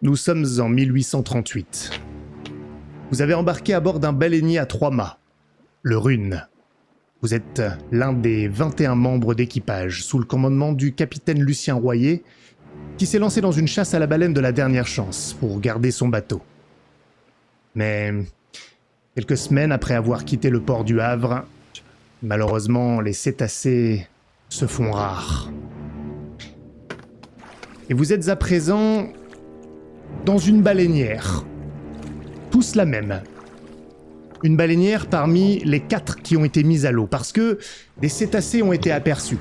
nous sommes en 1838. Vous avez embarqué à bord d'un baleinier à 3 mâts, le Rune. Vous êtes l'un des 21 membres d'équipage, sous le commandement du capitaine Lucien Royer, qui s'est lancé dans une chasse à la baleine de la dernière chance pour garder son bateau. Mais quelques semaines après avoir quitté le port du Havre, malheureusement, les cétacés se font rares. Et vous êtes à présent dans une baleinière. Tous la même. Une baleinière parmi les 4 qui ont été mises à l'eau, parce que des cétacés ont été aperçus.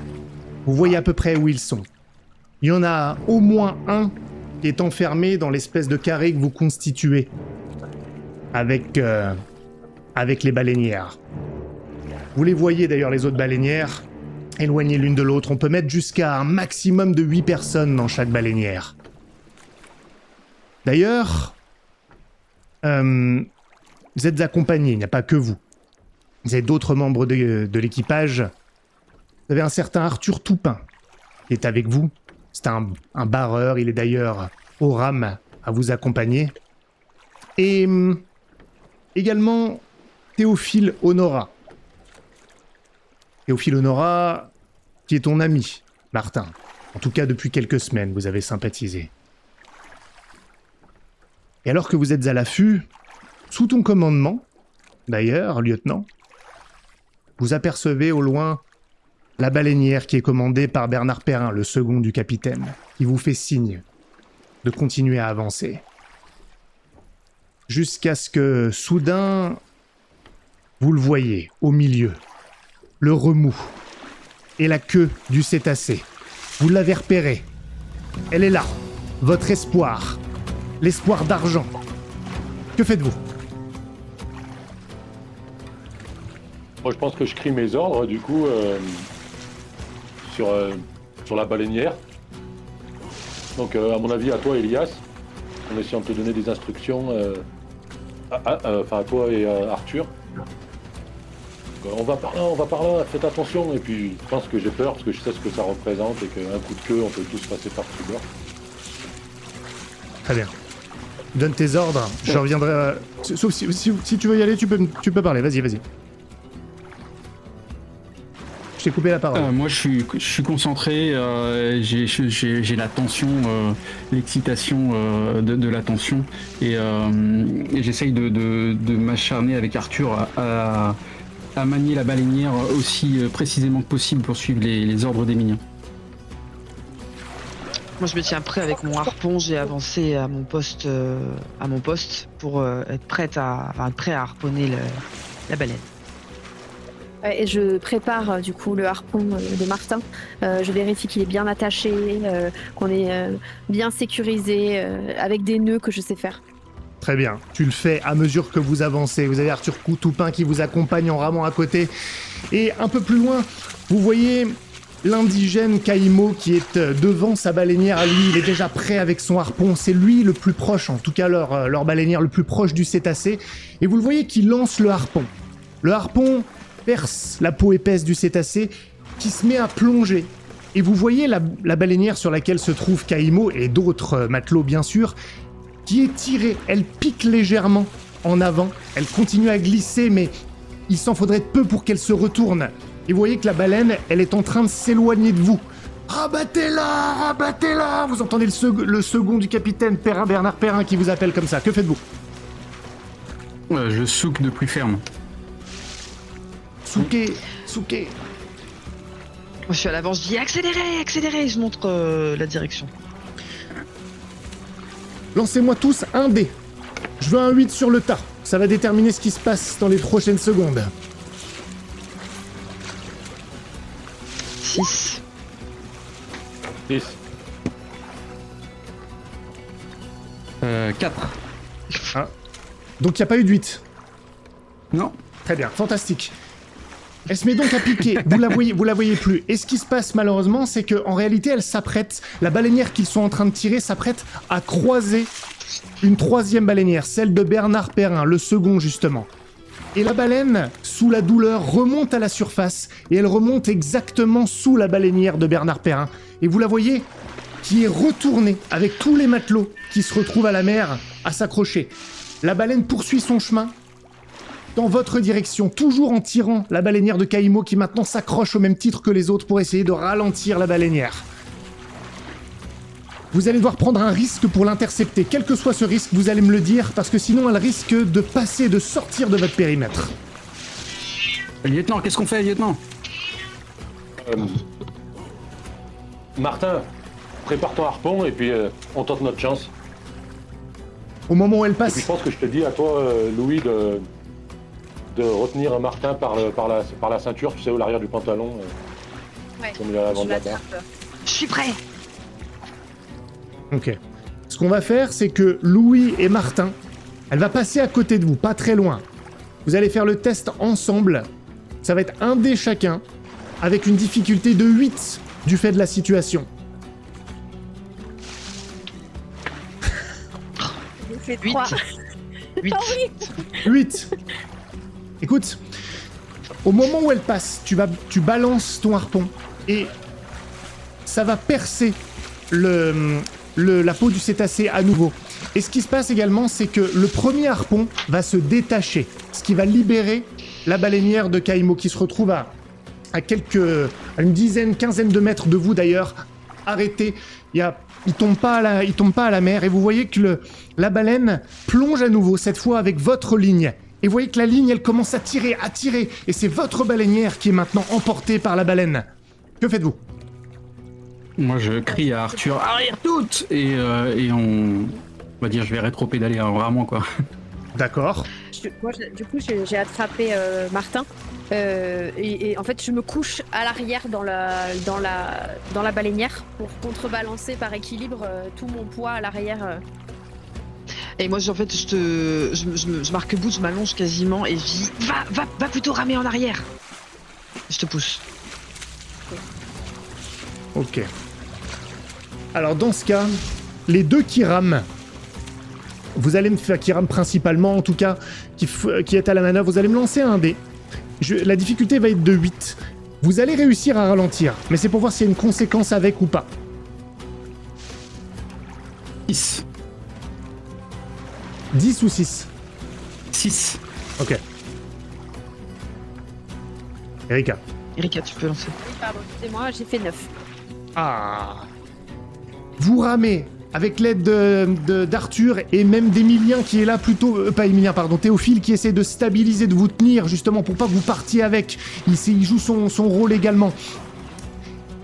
Vous voyez à peu près où ils sont. Il y en a au moins un qui est enfermé dans l'espèce de carré que vous constituez avec les baleinières. Vous les voyez d'ailleurs, les autres baleinières, éloignées l'une de l'autre. On peut mettre jusqu'à un maximum de 8 personnes dans chaque baleinière. D'ailleurs, vous êtes accompagnés, il n'y a pas que vous. Vous avez d'autres membres de l'équipage. Vous avez un certain Arthur Toupin qui est avec vous. C'est un barreur, il est d'ailleurs au rame à vous accompagner. Et également Théophile Honora. Théophile Honora, qui est ton ami, Martin. En tout cas, depuis quelques semaines, vous avez sympathisé. Et alors que vous êtes à l'affût, sous ton commandement, d'ailleurs, lieutenant, vous apercevez au loin la baleinière qui est commandée par Bernard Perrin, le second du capitaine, qui vous fait signe de continuer à avancer. Jusqu'à ce que, soudain, vous le voyez, au milieu, le remous et la queue du cétacé. Vous l'avez repérée. Elle est là, votre espoir, l'espoir d'argent. Que faites-vous ? Moi, je pense que je crie mes ordres, du coup, sur la baleinière. Donc, à mon avis, à toi, Elias, en essayant de te donner des instructions, à toi et à Arthur. On va par là, faites attention. Et puis, je pense que j'ai peur, parce que je sais ce que ça représente, et qu'un coup de queue, on peut tous passer par-dessus bord. Très bien. Donne tes ordres, je reviendrai... Sauf si tu veux y aller, tu peux parler, vas-y. Je t'ai coupé la parole. Moi, je suis concentré, j'ai la tension, l'excitation de la tension, et j'essaye de m'acharner avec Arthur à manier la baleinière aussi précisément que possible pour suivre les ordres des miniens. Moi, je me tiens prêt avec mon harpon. J'ai avancé à mon poste pour être prêt à harponner la baleine. Et je prépare du coup le harpon de Martin. Je vérifie qu'il est bien attaché, qu'on est bien sécurisé, avec des nœuds que je sais faire. Très bien, tu le fais à mesure que vous avancez. Vous avez Arthur Toupin qui vous accompagne en ramant à côté. Et un peu plus loin, vous voyez l'indigène Caïmo qui est devant sa baleinière à lui. Il est déjà prêt avec son harpon. C'est lui le plus proche, en tout cas leur baleinière le plus proche du cétacé. Et vous le voyez qui lance le harpon. Le harpon perce la peau épaisse du cétacé qui se met à plonger. Et vous voyez la baleinière sur laquelle se trouve Caïmo et d'autres matelots bien sûr, qui est tirée. Elle pique légèrement en avant. Elle continue à glisser, mais il s'en faudrait peu pour qu'elle se retourne. Et vous voyez que la baleine, elle est en train de s'éloigner de vous. Rabattez-la ! Vous entendez le second du capitaine Bernard Perrin qui vous appelle comme ça. Que faites-vous ? Je souque de plus ferme. Souquez. Moi, je suis à l'avant, je dis accélérez, je montre la direction. Lancez-moi tous un dé. Je veux un 8 sur le tas. Ça va déterminer ce qui se passe dans les prochaines secondes. 6. 6. 4. Donc il n'y a pas eu de 8. Non. Très bien, fantastique. Elle se met donc à piquer, vous la voyez plus. Et ce qui se passe malheureusement, c'est qu'en réalité, elle s'apprête, la baleinière qu'ils sont en train de tirer s'apprête à croiser une troisième baleinière, celle de Bernard Perrin, le second justement. Et la baleine, sous la douleur, remonte à la surface, et elle remonte exactement sous la baleinière de Bernard Perrin. Et vous la voyez qui est retournée avec tous les matelots qui se retrouvent à la mer à s'accrocher. La baleine poursuit son chemin dans votre direction, toujours en tirant la baleinière de Caïmo qui maintenant s'accroche au même titre que les autres pour essayer de ralentir la baleinière. Vous allez devoir prendre un risque pour l'intercepter. Quel que soit ce risque, vous allez me le dire, parce que sinon elle risque de passer, de sortir de votre périmètre. Lieutenant, qu'est-ce qu'on fait, lieutenant? Martin, prépare ton harpon et puis on tente notre chance. Au moment où elle Et puis passe, je pense que je te dis à toi, Louis, de retenir Martin par la ceinture, tu sais, au l'arrière du pantalon. Ouais, Comme il est à l'avant je de la barre. l'attrape. Je suis prêt. ok. Ce qu'on va faire, c'est que Louis et Martin, elle va passer à côté de vous, pas très loin. Vous allez faire le test ensemble. Ça va être un dé chacun, avec une difficulté de 8 du fait de la situation. J'ai fait 8. 3. 8. 8. Écoute, au moment où elle passe, tu balances ton harpon et ça va percer la peau du cétacé à nouveau. Et ce qui se passe également, c'est que le premier harpon va se détacher, ce qui va libérer la baleinière de Caïmo qui se retrouve à une dizaine, quinzaine de mètres de vous d'ailleurs, arrêté. Il tombe pas à la mer et vous voyez que la baleine plonge à nouveau, cette fois avec votre ligne. Et vous voyez que la ligne, elle commence à tirer, et c'est votre baleinière qui est maintenant emportée par la baleine. Que faites-vous? Moi, je crie à Arthur, arrière toutes! Et on va dire, je vais rétro-pédaler vraiment, quoi. D'accord. Du coup, j'ai attrapé Martin. Et en fait, je me couche à l'arrière dans la baleinière pour contrebalancer par équilibre tout mon poids à l'arrière. Et moi, en fait, je m'arc-boute, je m'allonge quasiment et je dis va plutôt ramer en arrière. Je te pousse. Ok. Alors dans ce cas, les deux qui rament, vous allez me faire, qui rament principalement en tout cas, qui est à la manœuvre, vous allez me lancer un dé. La difficulté va être de 8. Vous allez réussir à ralentir, mais c'est pour voir s'il y a une conséquence avec ou pas. 6. 10 ou 6? 6. Ok. Erika. Erika, tu peux lancer. Oui, pardon, excusez-moi, j'ai fait 9. Ah. Vous ramez avec l'aide d'Arthur et même d'Emilien qui est là plutôt... pas Emilien, pardon, Théophile qui essaie de stabiliser, de vous tenir justement pour pas que vous partiez avec. Il joue son rôle également.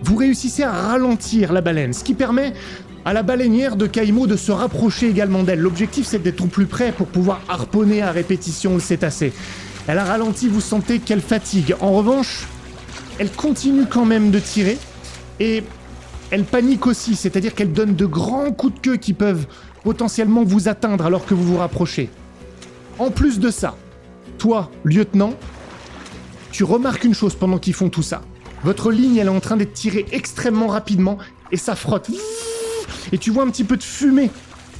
Vous réussissez à ralentir la baleine, ce qui permet à la baleinière de Caïmo de se rapprocher également d'elle. L'objectif, c'est d'être au plus près pour pouvoir harponner à répétition le cétacé. Elle a ralenti, vous sentez qu'elle fatigue. En revanche, elle continue quand même de tirer et elle panique aussi, c'est-à-dire qu'elle donne de grands coups de queue qui peuvent potentiellement vous atteindre alors que vous vous rapprochez. En plus de ça, toi, lieutenant, tu remarques une chose pendant qu'ils font tout ça. Votre ligne, elle est en train d'être tirée extrêmement rapidement et ça frotte. Et tu vois un petit peu de fumée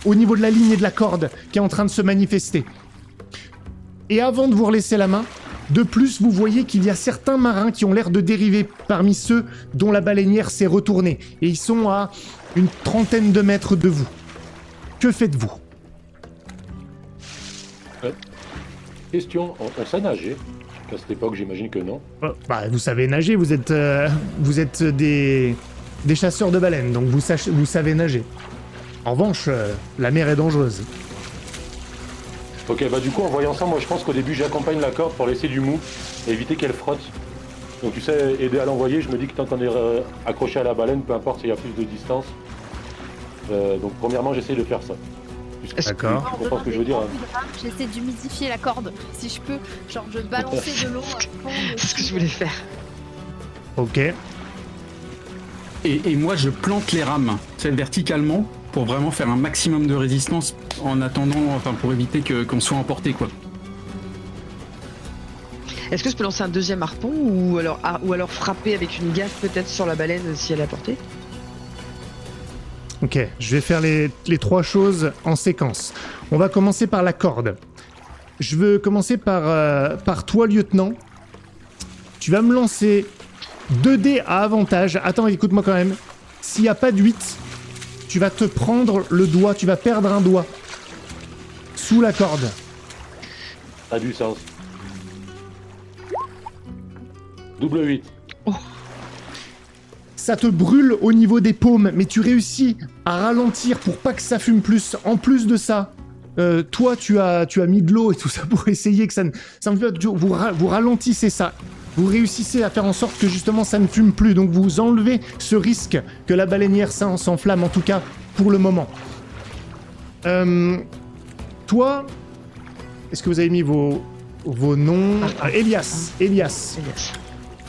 au niveau de la ligne et de la corde qui est en train de se manifester. Et avant de vous relaisser la main, de plus, vous voyez qu'il y a certains marins qui ont l'air de dériver parmi ceux dont la baleinière s'est retournée. Et ils sont à une trentaine de mètres de vous. Que faites-vous? Question, on sait nager? À cette époque, j'imagine que non. Vous savez nager, vous êtes des chasseurs de baleines, donc vous savez nager. En revanche, la mer est dangereuse. Ok, bah du coup, en voyant ça, moi je pense qu'au début, j'accompagne la corde pour laisser du mou et éviter qu'elle frotte. Donc tu sais, aider à l'envoyer, je me dis que tant qu'on est accroché à la baleine, peu importe s'il y a plus de distance. Donc premièrement, j'essaie de faire ça. D'accord. Tu comprends ce que je veux dire, hein. J'essaie d'humidifier la corde, si je peux. Genre, je balancer de l'eau à fond. C'est ce que je voulais faire. Ok. Et moi, je plante les rames, c'est verticalement, pour vraiment faire un maximum de résistance en attendant, enfin pour éviter qu'on soit emporté, quoi. Est-ce que je peux lancer un deuxième harpon ou alors frapper avec une gaffe peut-être sur la baleine si elle est à portée? Ok, je vais faire les trois choses en séquence. On va commencer par la corde. Je veux commencer par toi, lieutenant. Tu vas me lancer 2 dés à avantage. Attends, écoute-moi quand même. S'il n'y a pas de 8, tu vas te prendre le doigt, tu vas perdre un doigt sous la corde. Ça a du sens. Double 8. Ça te brûle au niveau des paumes, mais tu réussis à ralentir pour pas que ça fume plus. En plus de ça, toi, tu as mis de l'eau et tout ça pour essayer que ça ne... vous ralentissez ça. Vous réussissez à faire en sorte que justement ça ne fume plus. Donc vous enlevez ce risque que la baleinière s'enflamme, en tout cas pour le moment. Toi, est-ce que vous avez mis vos noms? Elias.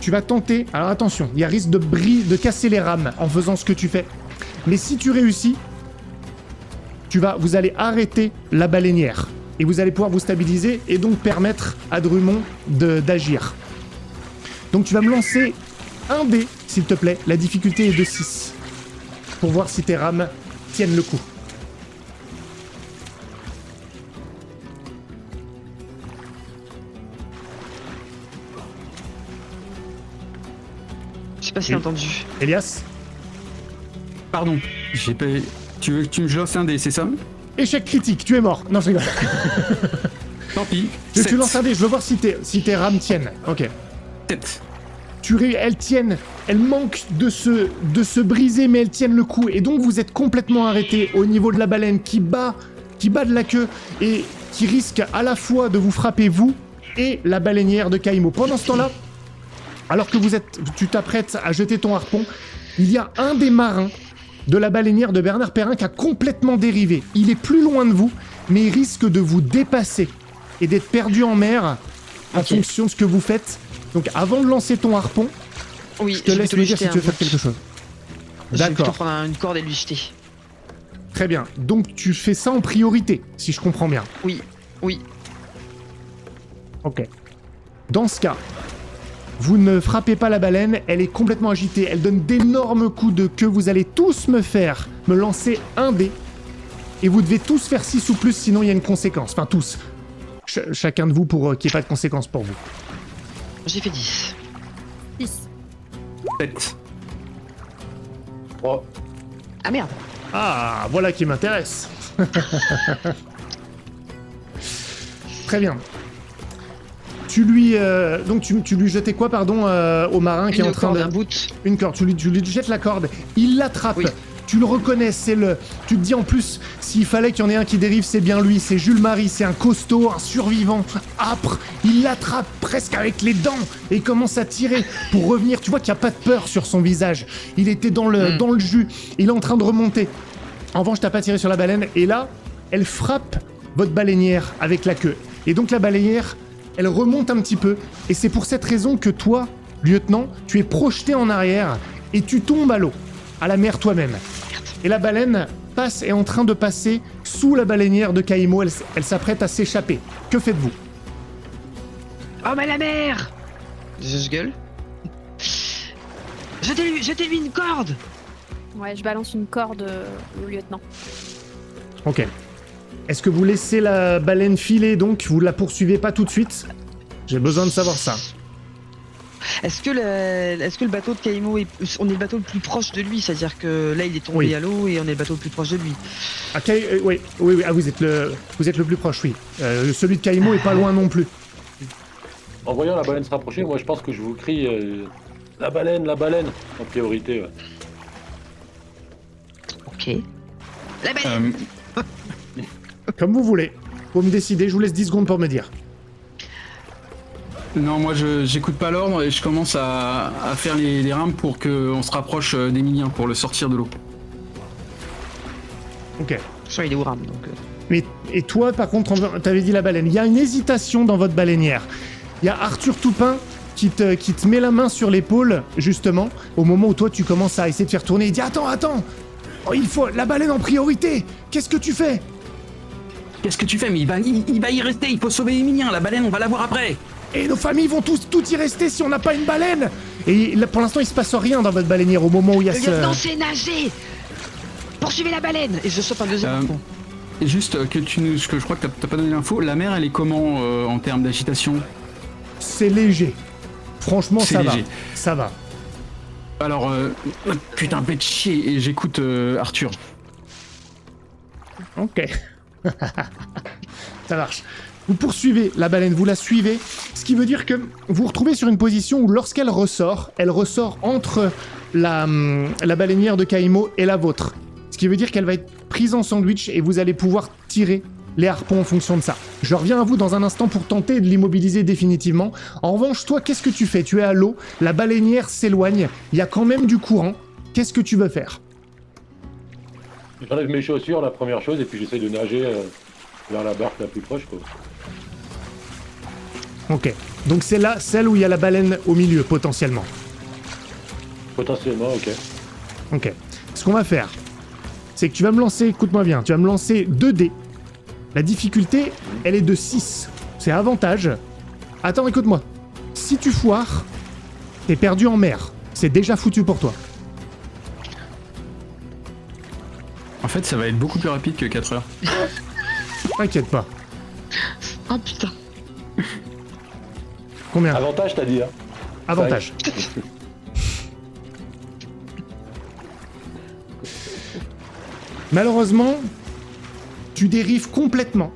Tu vas tenter, alors attention, il y a risque de casser les rames en faisant ce que tu fais. Mais si tu réussis, vous allez arrêter la baleinière. Et vous allez pouvoir vous stabiliser et donc permettre à Drummond d'agir. Donc tu vas me lancer un dé, s'il te plaît. La difficulté est de 6. Pour voir si tes rames tiennent le coup. Je sais pas si j'ai entendu. Elias? Pardon, j'ai pas... Tu veux que tu me lances un dé, c'est ça? Échec critique, tu es mort. Non, je rigole. Tant pis. Tu lances un dé, je veux voir si tes rames tiennent. Ok. 7. Elles tiennent, elles manquent de se briser, mais elles tiennent le coup. Et donc vous êtes complètement arrêté au niveau de la baleine qui bat de la queue et qui risque à la fois de vous frapper vous et la baleinière de Caïmo. Pendant ce temps-là, alors que tu t'apprêtes à jeter ton harpon, il y a un des marins de la baleinière de Bernard Perrin qui a complètement dérivé. Il est plus loin de vous, mais il risque de vous dépasser et d'être perdu en mer en fonction de ce que vous faites. Donc avant de lancer ton harpon, Oui, je te laisse me dire si tu veux faire quelque chose. Je vais plutôt D'accord, prendre une corde et lui jeter. très bien. Donc tu fais ça en priorité, si je comprends bien. Oui. Ok. Dans ce cas, vous ne frappez pas la baleine, elle est complètement agitée, elle donne d'énormes coups de queue, vous allez tous me lancer un dé, et vous devez tous faire 6 ou plus, sinon il y a une conséquence. Enfin tous. Chacun de vous pour qu'il n'y ait pas de conséquence pour vous. J'ai fait 10. 6. 7. 3. Ah merde. Ah, voilà qui m'intéresse. Très bien. Tu lui jetais quoi, pardon, au marin qui est en train de... Un bout. Une corde. Tu lui jettes la corde. Il l'attrape. Oui. Tu le reconnais, tu te dis en plus, s'il fallait qu'il y en ait un qui dérive, c'est bien lui, c'est Jules Marie, c'est un costaud, un survivant, âpre. Il l'attrape presque avec les dents et il commence à tirer pour revenir. Tu vois qu'il n'y a pas de peur sur son visage. Il était dans le jus. Il est en train de remonter. En revanche, t'as pas tiré sur la baleine. Et là, elle frappe votre baleinière avec la queue. Et donc la baleinière, elle remonte un petit peu. Et c'est pour cette raison que toi, lieutenant, tu es projeté en arrière et tu tombes à l'eau, à la mer toi-même. Et la baleine est en train de passer sous la baleinière de Caïmo. Elle s'apprête à s'échapper. Que faites-vous? Oh mais la mer! Je gueule. Jetez-lui une corde! Ouais, je balance une corde au lieutenant. Ok. Est-ce que vous laissez la baleine filer donc? Vous la poursuivez pas tout de suite? J'ai besoin de savoir ça. Est-ce que le bateau de Caïmo on est le bateau le plus proche de lui, c'est-à-dire que là il est tombé à l'eau et on est le bateau le plus proche de lui. Ah, oui. Ah, vous êtes le plus proche, oui. Celui de Caïmo est pas loin non plus. En voyant la baleine se rapprocher, moi je pense que je vous crie la baleine, en priorité. Ouais. Ok. La baleine. Comme vous voulez. Vous me décidez, je vous laisse 10 secondes pour me dire. Non, moi j'écoute pas l'ordre et je commence à faire les rames pour qu'on se rapproche d'Emilien pour le sortir de l'eau. Ok. Soit il est au rame donc. Mais, et toi, par contre, t'avais dit la baleine. Il y a une hésitation dans votre baleinière. Il y a Arthur Toupin qui te met la main sur l'épaule, justement, au moment où toi tu commences à essayer de faire tourner. Il dit attends oh, il faut la baleine en priorité. Qu'est-ce que tu fais? Qu'est-ce que tu fais? Mais il va y rester, il faut sauver Emilien, la baleine on va la voir après. Et nos familles vont tout y rester si on n'a pas une baleine. Et là, pour l'instant, il se passe rien dans votre baleinière au moment où il y a Le lieutenant sait nager. Poursuivez la baleine. Et je saute un deuxième harpon. Juste que je crois que t'as pas donné l'info, la mer elle est comment en termes d'agitation? C'est léger. Franchement, C'est ça léger. va. Ça va. Alors, putain, bête chier, et j'écoute Arthur. Ok. Ça marche. Vous poursuivez la baleine, vous la suivez, ce qui veut dire que vous vous retrouvez sur une position où lorsqu'elle ressort, elle ressort entre la baleinière de Kaimo et la vôtre. Ce qui veut dire qu'elle va être prise en sandwich et vous allez pouvoir tirer les harpons en fonction de ça. Je reviens à vous dans un instant pour tenter de l'immobiliser définitivement. En revanche, toi, qu'est-ce que tu fais? Tu es à l'eau, la baleinière s'éloigne, il y a quand même du courant. Qu'est-ce que tu veux faire? J'enlève mes chaussures, la première chose, et puis j'essaye de nager vers la barque la plus proche, quoi. Ok. Donc c'est là, celle où il y a la baleine au milieu, potentiellement. Potentiellement, ok. Ok. Ce qu'on va faire, c'est que tu vas me lancer, écoute-moi bien, tu vas me lancer 2 dés. La difficulté, elle est de 6. C'est avantage. Attends, écoute-moi. Si tu foires, t'es perdu en mer. C'est déjà foutu pour toi. En fait, ça va être beaucoup plus rapide que 4 heures. T'inquiète pas. Oh putain. Combien? Avantage, t'as dit, hein. Avantage. Malheureusement, tu dérives complètement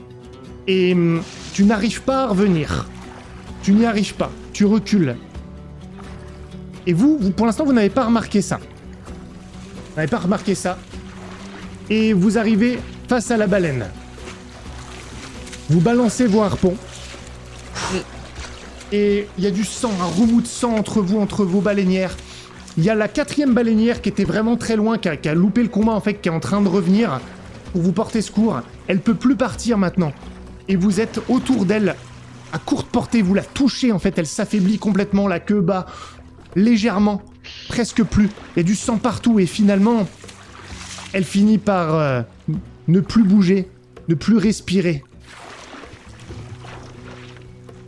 et tu n'arrives pas à revenir. Tu n'y arrives pas. Tu recules. Et vous, pour l'instant, vous n'avez pas remarqué ça. Vous n'avez pas remarqué ça. Et vous arrivez face à la baleine. Vous balancez vos harpons. Et il y a du sang, un remous de sang entre vos baleinières. Il y a la 4e baleinière qui était vraiment très loin, qui a loupé le combat en fait, qui est en train de revenir pour vous porter secours. Elle peut plus partir maintenant. Et vous êtes autour d'elle, à courte portée, vous la touchez en fait, elle s'affaiblit complètement, la queue bat légèrement, presque plus. Il y a du sang partout et finalement, elle finit par ne plus bouger, ne plus respirer.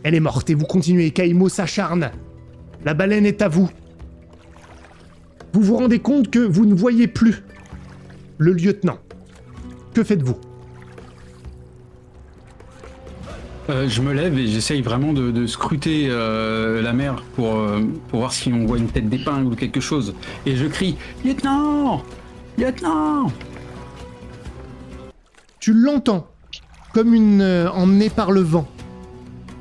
Elle est morte et vous continuez, Kaimo s'acharne. La baleine est à vous. Vous vous rendez compte que vous ne voyez plus le lieutenant. Que faites-vous? Je me lève et j'essaye vraiment de scruter la mer pour voir si on voit une tête d'épingle ou quelque chose. Et je crie « Lieutenant! Lieutenant !» Tu l'entends, comme emmenée par le vent.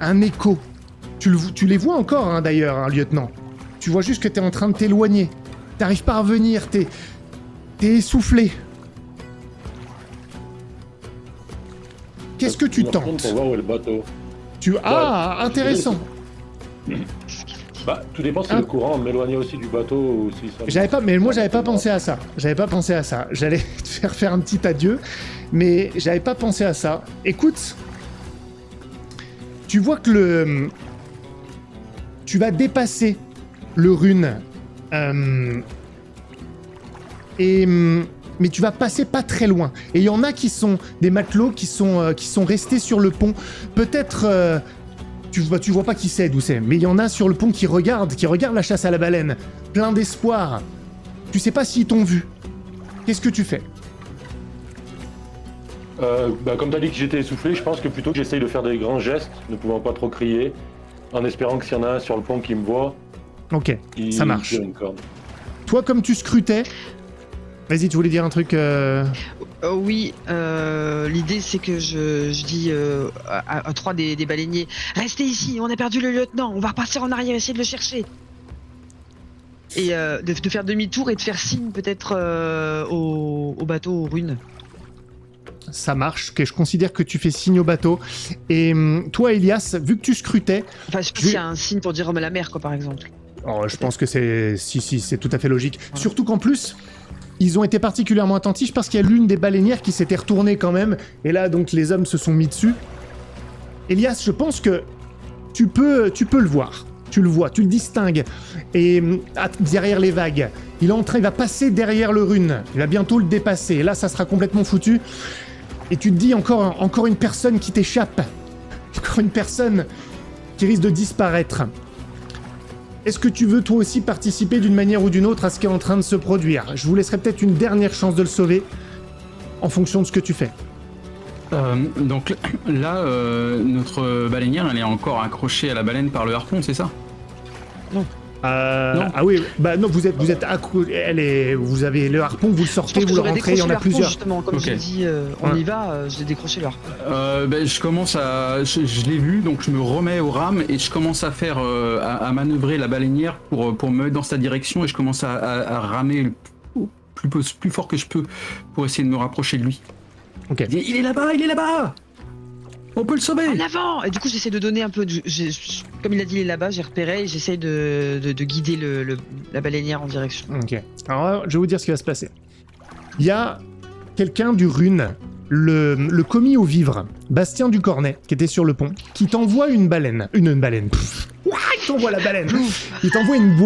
Un écho. Tu les vois encore, hein, d'ailleurs, hein, lieutenant. Tu vois juste que t'es en train de t'éloigner. T'arrives pas à revenir, t'es essoufflé. Qu'est-ce que tu Je me retourne tentes? pour voir où est le bateau. Ah, intéressant. Bah, tout dépend si le courant m'éloignait aussi du bateau ou si ça... J'avais pas pensé à ça. J'allais te faire un petit adieu, mais j'avais pas pensé à ça. Écoute, tu vois que tu vas dépasser le rune, mais tu vas passer pas très loin. Et il y en a qui sont des matelots qui sont restés sur le pont. Peut-être tu vois pas qui c'est, d'où c'est, mais il y en a sur le pont qui regardent la chasse à la baleine, plein d'espoir. Tu sais pas s'ils t'ont vu. Qu'est-ce que tu fais? Comme t'as dit que j'étais essoufflé, je pense que plutôt que j'essaye de faire des grands gestes, ne pouvant pas trop crier, en espérant que s'il y en a un sur le pont qui me voit, Ok, ça marche. tire une corde. Toi, comme tu scrutais... Vas-y, tu voulais dire un truc Oui, l'idée c'est que je dis à 3 des baleiniers, restez ici, on a perdu le lieutenant, on va repartir en arrière, essayer de le chercher. Et de faire demi-tour et de faire signe peut-être au bateau, aux runes. Ça marche, que je considère que tu fais signe au bateau. Et toi, Elias, vu que tu scrutais... Enfin, je sais pas s'il y a un signe pour dire la mer, quoi, par exemple. Oh, je pense que c'est tout à fait logique. Voilà. Surtout qu'en plus, ils ont été particulièrement attentifs parce qu'il y a l'une des baleinières qui s'était retournée quand même. Et là, donc, les hommes se sont mis dessus. Elias, je pense que tu peux le voir. Tu le vois, tu le distingues. Et derrière les vagues, il va passer derrière le rune. Il va bientôt le dépasser. Et là, ça sera complètement foutu. Et tu te dis encore une personne qui t'échappe. Encore une personne qui risque de disparaître. Est-ce que tu veux toi aussi participer d'une manière ou d'une autre à ce qui est en train de se produire? Je vous laisserai peut-être une dernière chance de le sauver en fonction de ce que tu fais. Donc là, notre baleinière, elle est encore accrochée à la baleine par le harpon, c'est ça? Non. Ah oui, bah non, vous êtes vous avez le harpon, vous le Je sortez, pense que vous le j'aurais rentrez, il y décroché en le a harpon, plusieurs. justement, comme Ok. j'ai dit, on Ouais. y va, je l'ai décroché le harpon. Je commence à... Je l'ai vu, donc je me remets aux rames et je commence à faire... à manœuvrer la baleinière pour me mettre dans sa direction et je commence à ramer le plus fort que je peux pour essayer de me rapprocher de lui. Ok. Il est là-bas. On peut le sauver. En avant. Et du coup, j'essaie de donner un peu comme il a dit, il est là-bas, j'ai repéré et j'essaie de guider la baleinière en direction. Ok. Alors, je vais vous dire ce qui va se passer. Il y a quelqu'un du Rune, le commis aux vivres, Bastien Ducornet, qui était sur le pont, qui t'envoie une baleine. Une baleine. Pff. Ouah, il t'envoie la baleine. Il t'envoie une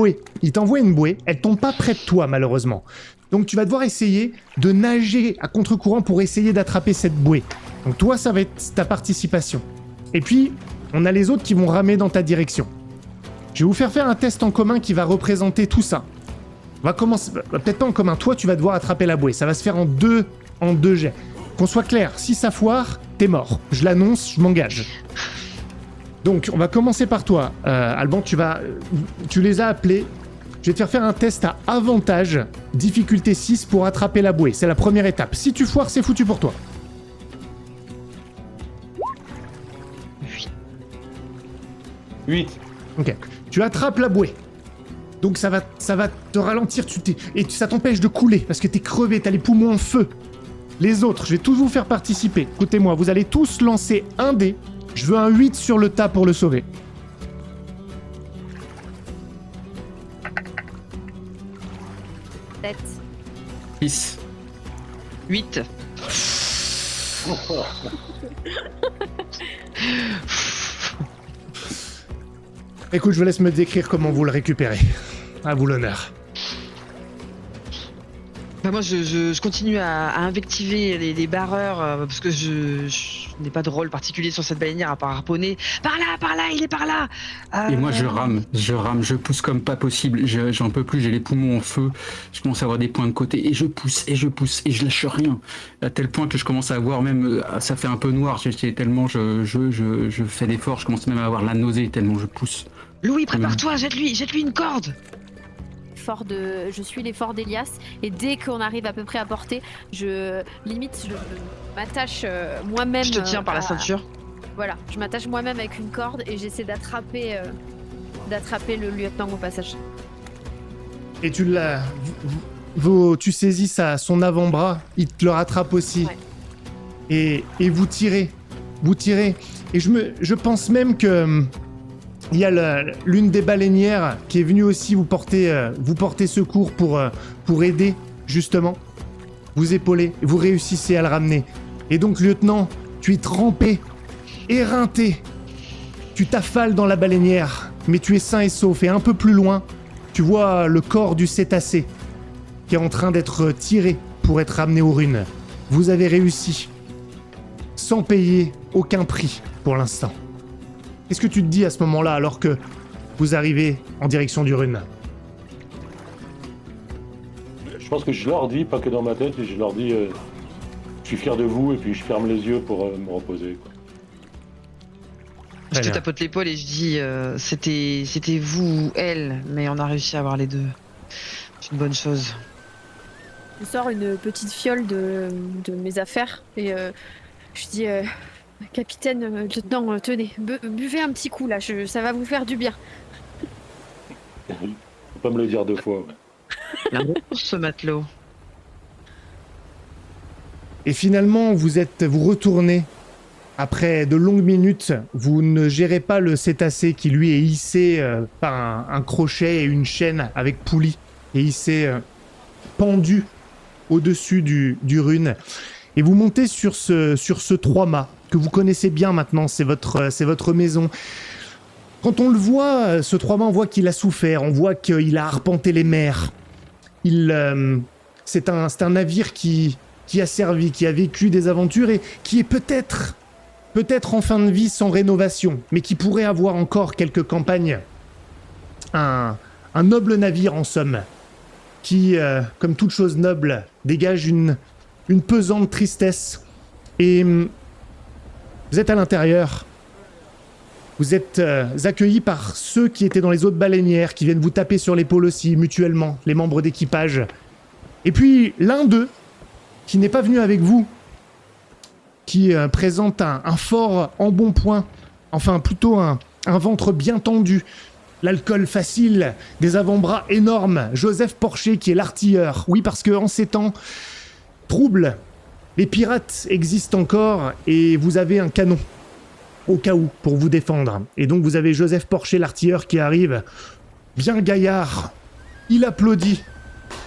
bouée. Elle tombe pas près de toi, malheureusement. Donc, tu vas devoir essayer de nager à contre-courant pour essayer d'attraper cette bouée. Donc, toi, ça va être ta participation. Et puis, on a les autres qui vont ramer dans ta direction. Je vais vous faire un test en commun qui va représenter tout ça. On va commencer, peut-être pas en commun. Toi, tu vas devoir attraper la bouée. Ça va se faire en deux jets. Qu'on soit clair, si ça foire, t'es mort. Je l'annonce, je m'engage. Donc, on va commencer par toi. Alban, tu les as appelés. Je vais te faire un test à avantage, difficulté 6 pour attraper la bouée. C'est la première étape. Si tu foires, c'est foutu pour toi. 8. Ok. Tu attrapes la bouée. Donc ça va te ralentir, ça t'empêche de couler parce que t'es crevé, t'as les poumons en feu. Les autres, je vais tous vous faire participer. Écoutez-moi, vous allez tous lancer un dé. Je veux un 8 sur le tas pour le sauver. Tête. 6. 8. Écoute, je vous laisse me décrire comment vous le récupérez. À vous l'honneur. Bah moi, je continue à invectiver les barreurs parce que je n'ai pas de rôle particulier sur cette baleinière à part harponner. Par là, il est par là. Et moi je rame, je pousse comme pas possible, j'en peux plus, j'ai les poumons en feu, je commence à avoir des points de côté et je pousse et je lâche rien. À tel point que je commence à avoir même, ça fait un peu noir, tellement je fais d'efforts, je commence même à avoir la nausée tellement je pousse. Louis, prépare-toi, jette-lui une corde. Je suis l'effort d'Elias et dès qu'on arrive à peu près à portée, je m'attache moi-même. Je te tiens par la ceinture. Voilà, je m'attache moi-même avec une corde et j'essaie d'attraper le lieutenant au passage. Et tu saisis son avant-bras, il te le rattrape aussi. Ouais. Et vous tirez. Et je pense même que il y a l'une des baleinières qui est venue aussi vous porter secours pour aider, justement. Vous épauler, vous réussissez à le ramener. Et donc, lieutenant, tu es trempé, éreinté. Tu t'affales dans la baleinière, mais tu es sain et sauf. Et un peu plus loin, tu vois le corps du cétacé qui est en train d'être tiré pour être ramené aux runes. Vous avez réussi, sans payer aucun prix pour l'instant. Qu'est-ce que tu te dis à ce moment-là, alors que vous arrivez en direction du Rune ? Je pense que je leur dis, pas que dans ma tête, et je leur dis je suis fier de vous, et puis je ferme les yeux pour me reposer, quoi. Je te tapote l'épaule et je dis c'était vous ou elle, mais on a réussi à avoir les deux. C'est une bonne chose. Je sors une petite fiole de mes affaires et je dis capitaine, lieutenant, tenez, buvez un petit coup là, ça va vous faire du bien. Faut pas me le dire 2 fois. Ouais. Ce matelot. Et finalement, vous retournez. Après de longues minutes, vous ne gérez pas le cétacé qui lui est hissé par un crochet et une chaîne avec poulie. Et il s'est pendu au-dessus du Rune. Et vous montez sur ce 3-mâts que vous connaissez bien maintenant, c'est votre maison. Quand on le voit, ce 3-mâts, on voit qu'il a souffert, on voit qu'il a arpenté les mers. C'est un navire qui a servi, qui a vécu des aventures et qui est peut-être en fin de vie sans rénovation, mais qui pourrait avoir encore quelques campagnes. Un noble navire en somme, qui, comme toute chose noble, dégage une pesante tristesse. Et vous êtes à l'intérieur. Vous êtes accueillis par ceux qui étaient dans les autres baleinières, qui viennent vous taper sur l'épaule aussi, mutuellement, les membres d'équipage. Et puis, l'un d'eux, qui n'est pas venu avec vous, qui présente un fort embonpoint, enfin plutôt un ventre bien tendu, l'alcool facile, des avant-bras énormes, Joseph Porcher qui est l'artilleur. Oui, parce que en ces temps troubles, les pirates existent encore et vous avez un canon, au cas où, pour vous défendre. Et donc vous avez Joseph Porcher, l'artilleur, qui arrive, bien gaillard. Il applaudit.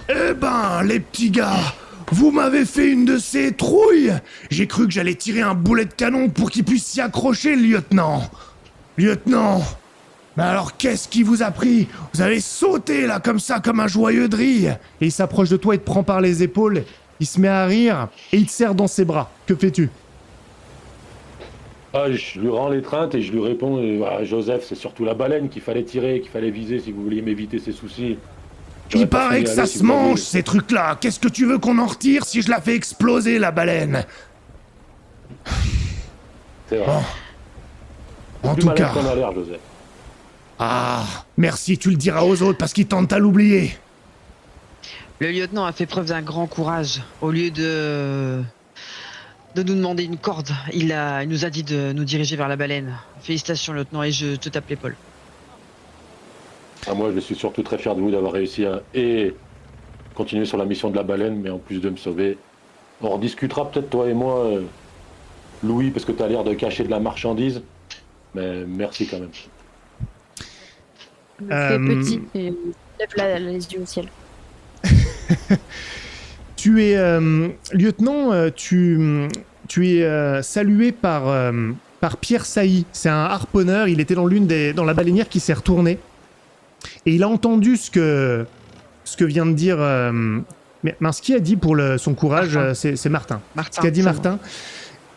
Eh ben, les petits gars, vous m'avez fait une de ces trouilles. J'ai cru que j'allais tirer un boulet de canon pour qu'il puisse s'y accrocher, le lieutenant. Lieutenant, mais alors qu'est-ce qui vous a pris? Vous avez sauté là comme ça, comme un joyeux drille. Et il s'approche de toi et te prend par les épaules. Il se met à rire et il te serre dans ses bras. Que fais-tu? Je lui rends l'étreinte et je lui réponds Joseph, c'est surtout la baleine qu'il fallait tirer, qu'il fallait viser si vous vouliez m'éviter ces soucis. Il paraît que ça se mange, ces trucs-là. Qu'est-ce que tu veux qu'on en retire si je la fais exploser, la baleine? C'est vrai. En tout cas... qu'on a l'air, Joseph. Ah, merci, tu le diras aux autres parce qu'ils tentent à l'oublier. Le lieutenant a fait preuve d'un grand courage. Au lieu de nous demander une corde, il nous a dit de nous diriger vers la baleine. Félicitations, lieutenant, et je te tape l'épaule. Moi, je suis surtout très fier de vous d'avoir réussi à continuer sur la mission de la baleine, mais en plus de me sauver. On rediscutera peut-être, toi et moi, Louis, parce que tu as l'air de cacher de la marchandise. Mais merci quand même. Je me fais petit et lève les yeux au ciel. Tu es lieutenant, tu es salué par Pierre Sailly. C'est un harponneur, il était dans la baleinière qui s'est retournée. Et il a entendu ce que vient de dire... ce qu'il a dit pour son courage, c'est Martin. Ce qu'a dit Martin.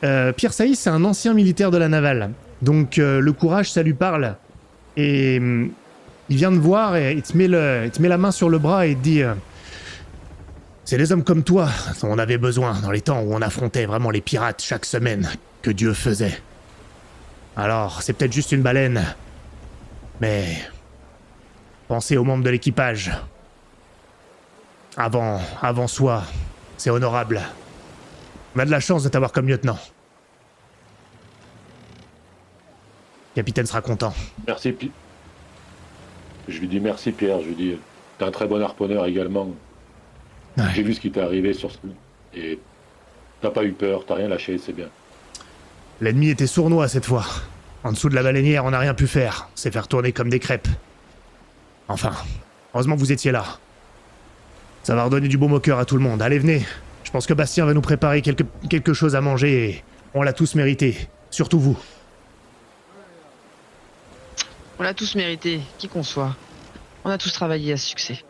Pierre Sailly, c'est un ancien militaire de la navale. Donc le courage, ça lui parle. Et il vient de voir et il te met la main sur le bras et te dit... c'est des hommes comme toi dont on avait besoin dans les temps où on affrontait vraiment les pirates chaque semaine que Dieu faisait. Alors, c'est peut-être juste une baleine, mais pensez aux membres de l'équipage. Avant soi, c'est honorable. On a de la chance de t'avoir comme lieutenant. Le capitaine sera content. Merci, je lui dis merci, Pierre. Je lui dis, t'es un très bon harponneur également. Ouais. J'ai vu ce qui t'est arrivé sur ce... Et t'as pas eu peur, t'as rien lâché, c'est bien. L'ennemi était sournois cette fois. En dessous de la baleinière, on n'a rien pu faire. C'est faire tourner comme des crêpes. Enfin, heureusement que vous étiez là. Ça va redonner du baume au cœur à tout le monde. Allez, venez. Je pense que Bastien va nous préparer quelque chose à manger et on l'a tous mérité. Surtout vous. On l'a tous mérité, qui qu'on soit. On a tous travaillé à ce succès.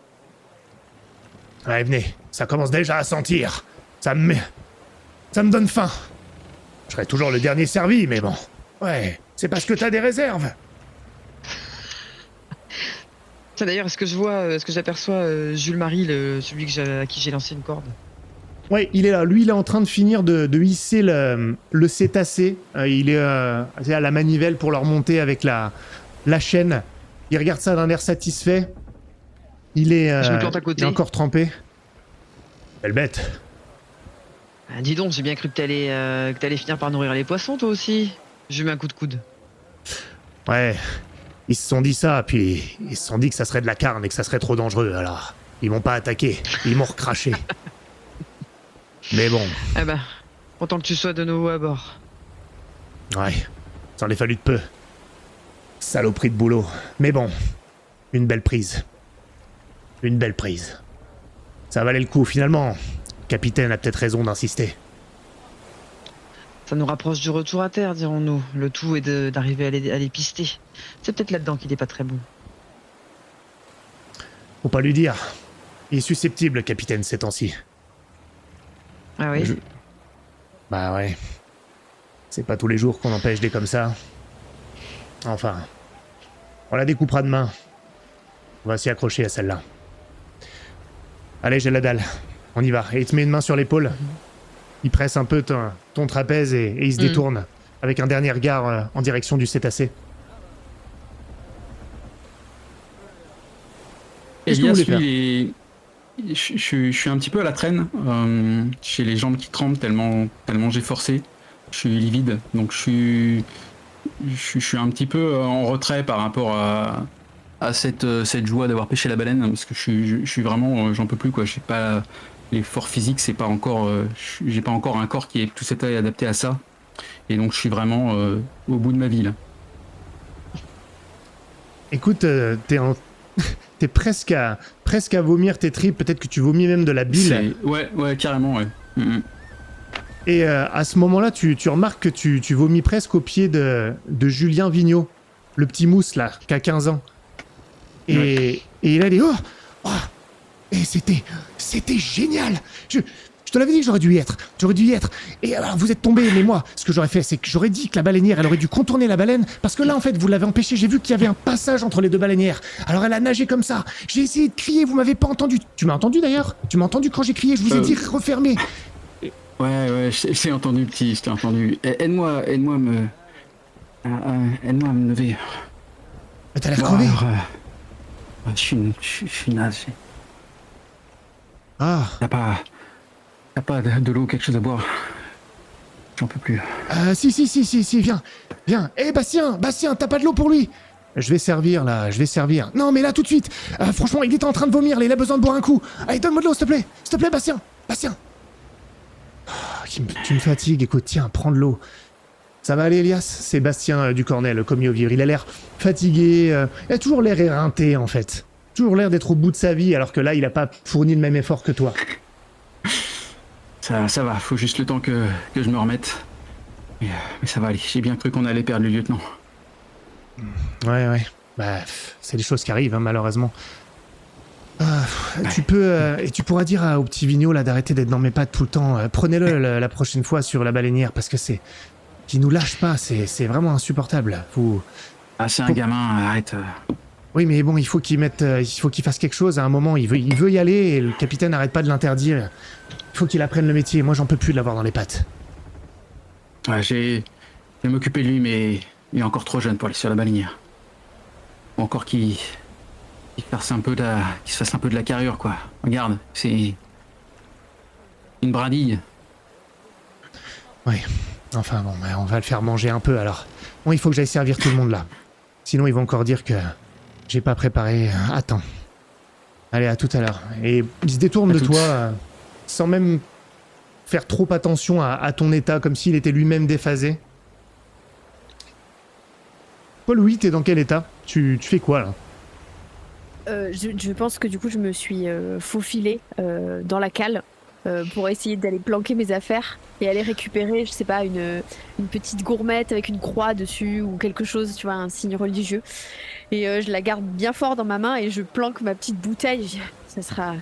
Allez, venez. Ça commence déjà à sentir. Ça me donne faim. Je serai toujours le dernier servi, mais bon. Ouais, c'est parce que t'as des réserves. Tiens, d'ailleurs, est-ce que j'aperçois Jules Marie, celui à qui j'ai lancé une corde? Ouais, il est là. Lui, il est en train de finir de hisser le cétacé. Il est à la manivelle pour le remonter avec la chaîne. Il regarde ça d'un air satisfait. Il est, Je me plante à côté. il est encore trempé. Belle bête. Ah, dis donc, j'ai bien cru que t'allais finir par nourrir les poissons, toi aussi. Je lui mets un coup de coude. Ouais, ils se sont dit ça, puis ils se sont dit que ça serait de la carne et que ça serait trop dangereux, alors ils m'ont pas attaqué, ils m'ont recraché. Mais bon. Ah bah, content que tu sois de nouveau à bord. Ouais, ça en est fallu de peu. Saloperie de boulot. Mais bon, une belle prise. Une belle prise. Ça valait le coup, finalement. Le capitaine a peut-être raison d'insister. Ça nous rapproche du retour à terre, dirons-nous. Le tout est d'arriver à les pister. C'est peut-être là-dedans qu'il est pas très bon. Faut pas lui dire. Il est susceptible, le capitaine, ces temps-ci. Ah oui? Bah ouais. C'est pas tous les jours qu'on empêche des comme ça. Enfin, on la découpera demain. On va s'y accrocher à celle-là. Allez, j'ai la dalle. On y va. Et il te met une main sur l'épaule. Il presse un peu ton trapèze et il se détourne avec un dernier regard en direction du cétacé. Qu'est-ce que vous Elias, voulez faire? lui, je suis un petit peu à la traîne. J'ai les jambes qui tremblent tellement j'ai forcé. Je suis livide, donc je suis un petit peu en retrait par rapport à cette joie d'avoir pêché la baleine, parce que je suis vraiment, j'en peux plus quoi. J'ai pas l'effort physique, c'est pas encore, j'ai pas encore un corps qui est tout cet adapté à ça, et donc je suis vraiment au bout de ma vie là. Écoute, t'es presque à vomir tes tripes, peut-être que tu vomis même de la bile. Ouais, carrément, ouais. Et à ce moment-là, tu remarques que tu vomis presque au pied de Julien Vigneault, le petit mousse là, qui a 15 ans. Et il a dit oh, et c'était génial. Je te l'avais dit que j'aurais dû y être. Et alors vous êtes tombé, mais moi, ce que j'aurais fait, c'est que j'aurais dit que la baleinière, elle aurait dû contourner la baleine, parce que là, en fait, vous l'avez empêché. J'ai vu qu'il y avait un passage entre les deux baleinières. Alors elle a nagé comme ça. J'ai essayé de crier, vous m'avez pas entendu. Tu m'as entendu d'ailleurs? Tu m'as entendu quand j'ai crié? Je vous ai dit refermez. Ouais, j'ai entendu, petit, je t'ai entendu. Aide-moi à me lever. Mais t'as l'air crevé. Je suis naze. Ah. T'as pas de l'eau, quelque chose à boire? J'en peux plus. Si, viens. Eh, Bastien, t'as pas de l'eau pour lui? Je vais servir. Non, mais là, tout de suite. Franchement, il était en train de vomir, là, il a besoin de boire un coup. Allez, donne-moi de l'eau, s'il te plaît, Bastien. Tu me fatigues, écoute, tiens, prends de l'eau. Ça va aller, Elias? C'est Bastien Ducornet, le commis au vivre. Il a l'air fatigué, il a toujours l'air éreinté, en fait. Toujours l'air d'être au bout de sa vie, alors que là, il a pas fourni le même effort que toi. Ça va, faut juste le temps que je me remette. Mais ça va aller, j'ai bien cru qu'on allait perdre le lieutenant. Ouais. Bah, c'est des choses qui arrivent, hein, malheureusement. Tu peux, et tu pourras dire au petit Vigneault là d'arrêter d'être dans mes pattes tout le temps. Prenez-le la prochaine fois sur la baleinière, parce que qu'il nous lâche pas, c'est vraiment insupportable. C'est un gamin, arrête. Oui, mais bon, il faut qu'il fasse quelque chose à un moment. Il veut y aller et le capitaine n'arrête pas de l'interdire. Il faut qu'il apprenne le métier. Moi, j'en peux plus de l'avoir dans les pattes. Ouais, je vais m'occuper de lui, mais il est encore trop jeune pour aller sur la baleinière. Encore qu'il se fasse un peu de la carrure, quoi. Regarde, c'est une brindille. Oui. Enfin bon, on va le faire manger un peu alors. Bon, il faut que j'aille servir tout le monde là. Sinon, ils vont encore dire que j'ai pas préparé. Attends. Allez, à tout à l'heure. Et il se détourne de toi sans même faire trop attention à ton état, comme s'il était lui-même déphasé. Paul-Louis, t'es dans quel état? Tu fais quoi là? Je pense que du coup je me suis faufilée dans la cale pour essayer d'aller planquer mes affaires et aller récupérer, je sais pas, une petite gourmette avec une croix dessus ou quelque chose, tu vois, un signe religieux. Et je la garde bien fort dans ma main et je planque ma petite bouteille. Ça sera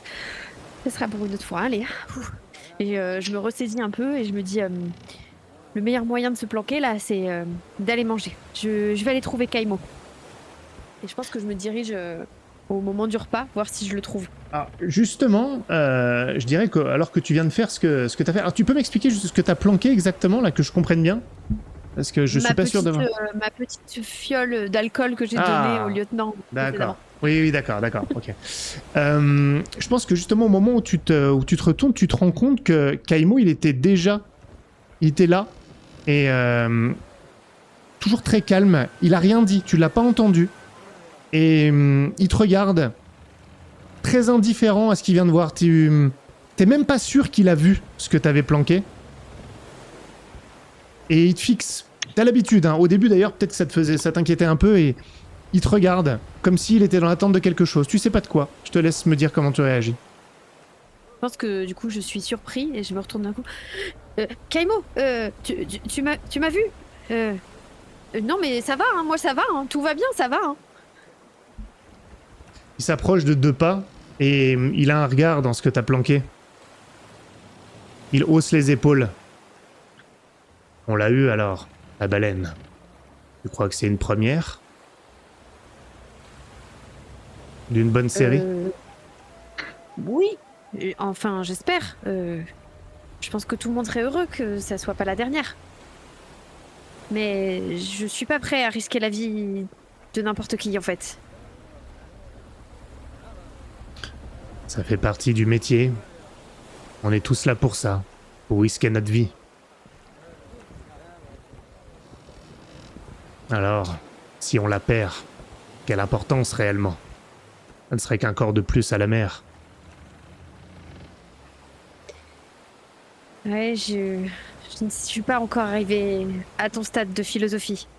pour une autre fois, allez. Et je me ressaisis un peu et je me dis, le meilleur moyen de se planquer là, c'est d'aller manger. Je vais aller trouver Caïmo. Et je pense que je me dirige au moment du repas, voir si je le trouve. Alors, justement, je dirais que alors que tu viens de faire ce que t'as fait, alors tu peux m'expliquer juste ce que t'as planqué exactement, là, que je comprenne bien? Parce que je suis pas sûr de... Ma petite fiole d'alcool que j'ai donnée au lieutenant. D'accord. Oui, d'accord, ok. Je pense que justement au moment où tu te retournes, tu te rends compte que Caïmo, il était là, et toujours très calme, il a rien dit, tu l'as pas entendu, et il te regarde, très indifférent à ce qu'il vient de voir. T'es même pas sûr qu'il a vu ce que t'avais planqué. Et il te fixe. T'as l'habitude, hein. Au début d'ailleurs, peut-être que ça t'inquiétait un peu, et il te regarde, comme s'il était dans l'attente de quelque chose. Tu sais pas de quoi. Je te laisse me dire comment tu réagis. Je pense que du coup je suis surpris et je me retourne d'un coup. Caïmo, tu m'as vu? Non mais ça va, hein, moi ça va, hein, tout va bien, ça va. Hein. Il s'approche de 2 pas et il a un regard dans ce que t'as planqué. Il hausse les épaules. On l'a eu alors, la baleine. Tu crois que c'est une première? D'une bonne série? Oui, enfin j'espère. Je pense que tout le monde serait heureux que ça soit pas la dernière. Mais je suis pas prêt à risquer la vie de n'importe qui en fait. Ça fait partie du métier. On est tous là pour ça, pour risquer notre vie. Alors, si on la perd, quelle importance réellement? Ça ne serait qu'un corps de plus à la mer. Ouais, je ne suis pas encore arrivée à ton stade de philosophie.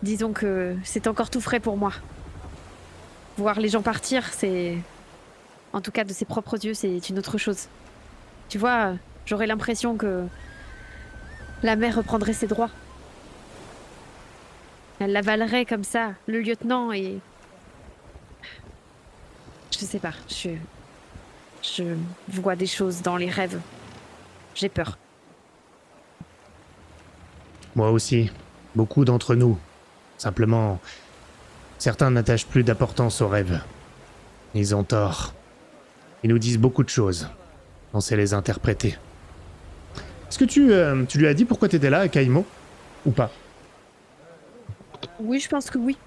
Disons que c'est encore tout frais pour moi. Voir les gens partir, c'est... En tout cas, de ses propres yeux, c'est une autre chose. Tu vois, j'aurais l'impression que la mer reprendrait ses droits. Elle l'avalerait comme ça, le lieutenant, et... Je sais pas, je vois des choses dans les rêves. J'ai peur. Moi aussi, beaucoup d'entre nous. Simplement, certains n'attachent plus d'importance aux rêves. Ils ont tort. Ils nous disent beaucoup de choses. On sait les interpréter. Est-ce que tu lui as dit pourquoi t'étais là à Kaimo? Ou pas? Oui, je pense que oui.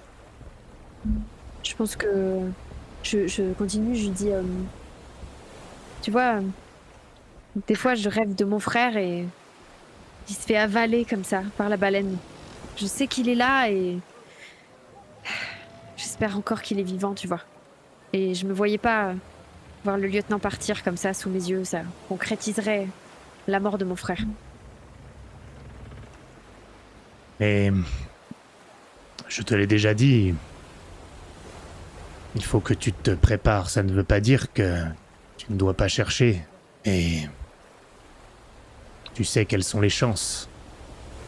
Je pense que... Je continue, je lui dis... Tu vois, des fois je rêve de mon frère et... Il se fait avaler comme ça, par la baleine. Je sais qu'il est là et... J'espère encore qu'il est vivant, tu vois. Et je me voyais pas voir le lieutenant partir comme ça sous mes yeux, ça concrétiserait la mort de mon frère. Mais... Je te l'ai déjà dit. Il faut que tu te prépares. Ça ne veut pas dire que tu ne dois pas chercher. Et... Tu sais quelles sont les chances.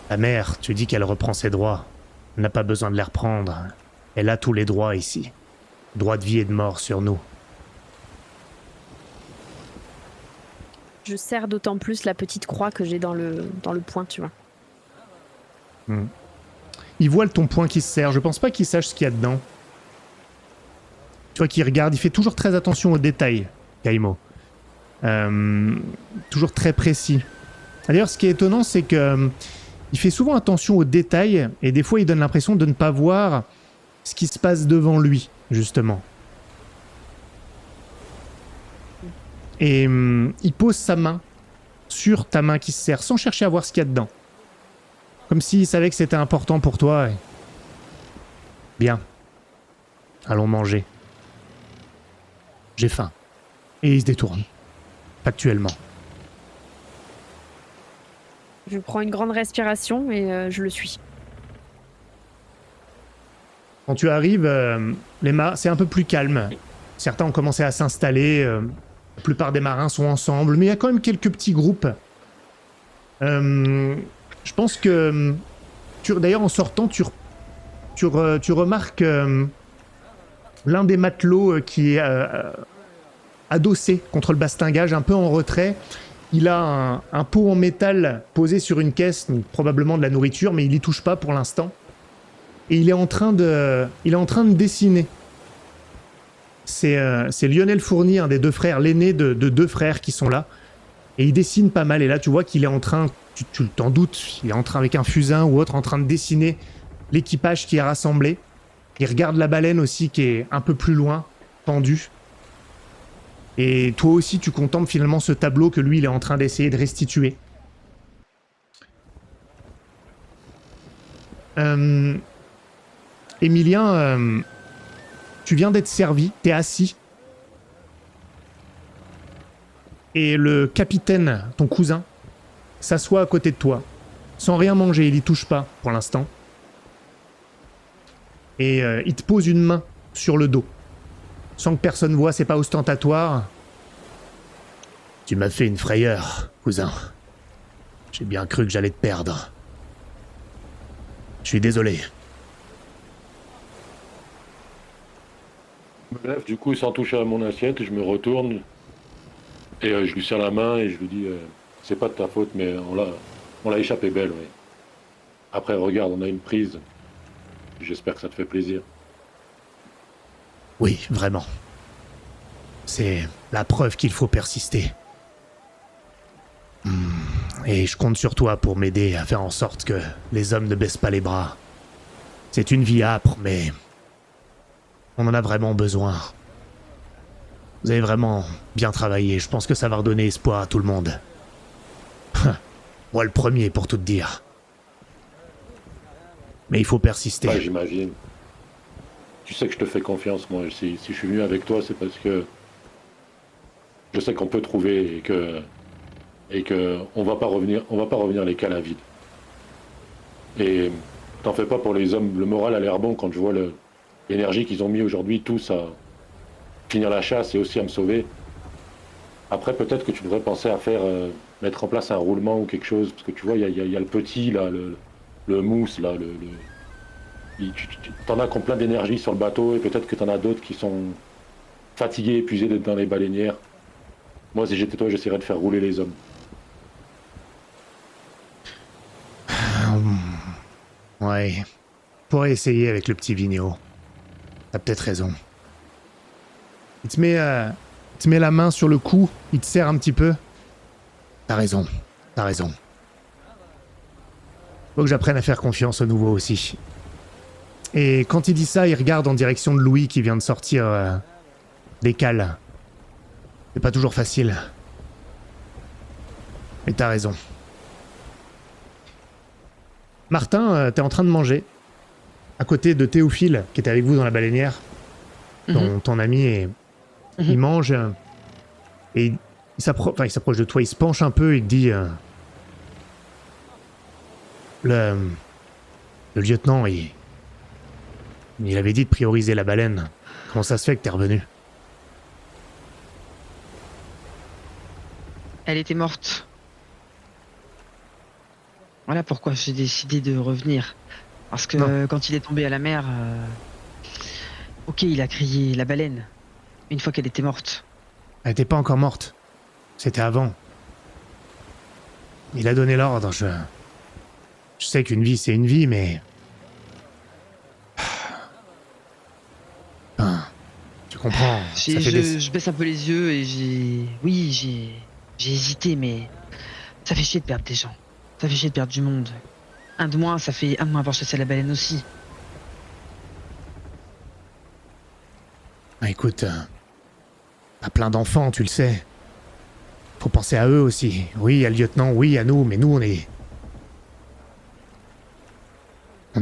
La mère, tu dis qu'elle reprend ses droits. Elle n'a pas besoin de les reprendre. Elle a tous les droits ici. Droit de vie et de mort sur nous. Je serre d'autant plus la petite croix que j'ai dans le poing, tu vois. Il voit ton poing qui se serre. Je pense pas qu'il sache ce qu'il y a dedans. Tu vois qu'il regarde. Il fait toujours très attention aux détails, Kaimo. Toujours très précis. D'ailleurs, ce qui est étonnant, c'est que il fait souvent attention aux détails et des fois, il donne l'impression de ne pas voir ce qui se passe devant lui, justement. Et il pose sa main sur ta main qui se serre sans chercher à voir ce qu'il y a dedans. Comme s'il savait que c'était important pour toi. Et... Bien. Allons manger. J'ai faim. Et il se détourne. Factuellement. Je prends une grande respiration et je le suis. Quand tu arrives, c'est un peu plus calme. Certains ont commencé à s'installer. La plupart des marins sont ensemble. Mais il y a quand même quelques petits groupes. Je pense que... D'ailleurs, en sortant, tu remarques l'un des matelots qui est adossé contre le bastingage, un peu en retrait. Il a un pot en métal posé sur une caisse, donc probablement de la nourriture, mais il y touche pas pour l'instant. Et il est en train de dessiner. C'est Lionel Fournier, un des deux frères, l'aîné de deux frères qui sont là. Et il dessine pas mal. Et là, tu vois qu'il est en train, tu t'en doutes, il est en train avec un fusain ou autre, en train de dessiner l'équipage qui est rassemblé. Il regarde la baleine aussi qui est un peu plus loin, pendue. Et toi aussi, tu contemples finalement ce tableau que lui, il est en train d'essayer de restituer. Emilien, tu viens d'être servi, t'es assis. Et le capitaine, ton cousin, s'assoit à côté de toi, sans rien manger, il y touche pas pour l'instant. Et il te pose une main sur le dos. Sans que personne voie, c'est pas ostentatoire. Tu m'as fait une frayeur, cousin. J'ai bien cru que j'allais te perdre. Je suis désolé. Je me lève du coup sans toucher à mon assiette, je me retourne et je lui serre la main et je lui dis c'est pas de ta faute mais on l'a échappé belle, oui. Après regarde, on a une prise. J'espère que ça te fait plaisir. Oui, vraiment. C'est la preuve qu'il faut persister. Et je compte sur toi pour m'aider à faire en sorte que les hommes ne baissent pas les bras. C'est une vie âpre, mais On en a vraiment besoin. Vous avez vraiment bien travaillé. Je pense que ça va redonner espoir à tout le monde. Moi le premier, pour tout te dire. Mais il faut persister. Ouais, j'imagine. Tu sais que je te fais confiance, moi. Si je suis venu avec toi, c'est parce que je sais qu'on peut trouver et que on va pas revenir les cales à vide. Et t'en fais pas pour les hommes. Le moral a l'air bon quand je vois l'énergie qu'ils ont mis aujourd'hui tous à finir la chasse et aussi à me sauver. Après, peut-être que tu devrais penser à mettre en place un roulement ou quelque chose, parce que tu vois, il y a le petit, là, le mousse, là, t'en as qui ont plein d'énergie sur le bateau, et peut-être que t'en as d'autres qui sont fatigués, épuisés d'être dans les baleinières. Moi, si j'étais toi, j'essaierais de faire rouler les hommes. Ouais. Pourrais essayer avec le petit Vigno. T'as peut-être raison. Il te met la main sur le cou, il te serre un petit peu. T'as raison. Faut que j'apprenne à faire confiance au nouveau aussi. Et quand il dit ça, il regarde en direction de Louis qui vient de sortir des cales. C'est pas toujours facile. Mais t'as raison. Martin, t'es en train de manger. À côté de Théophile, qui était avec vous dans la baleinière. Ton ami, et il mange. Et il s'approche de toi, il se penche un peu, il te dit... Le lieutenant, il avait dit de prioriser la baleine. Comment ça se fait que t'es revenu? Elle était morte. Voilà pourquoi j'ai décidé de revenir. Parce que quand il est tombé à la mer, ok, il a crié la baleine. Une fois qu'elle était morte. Elle était pas encore morte. C'était avant. Il a donné l'ordre, je sais qu'une vie, c'est une vie, mais... Tu comprends, ça fait Je baisse un peu les yeux et j'ai hésité, mais ça fait chier de perdre des gens. Ça fait chier de perdre du monde. Un de moins, ça fait un de moins pour chasser la baleine aussi. Bah écoute, t'as plein d'enfants, tu le sais. Faut penser à eux aussi. Oui, à le lieutenant, oui, à nous, mais nous, on est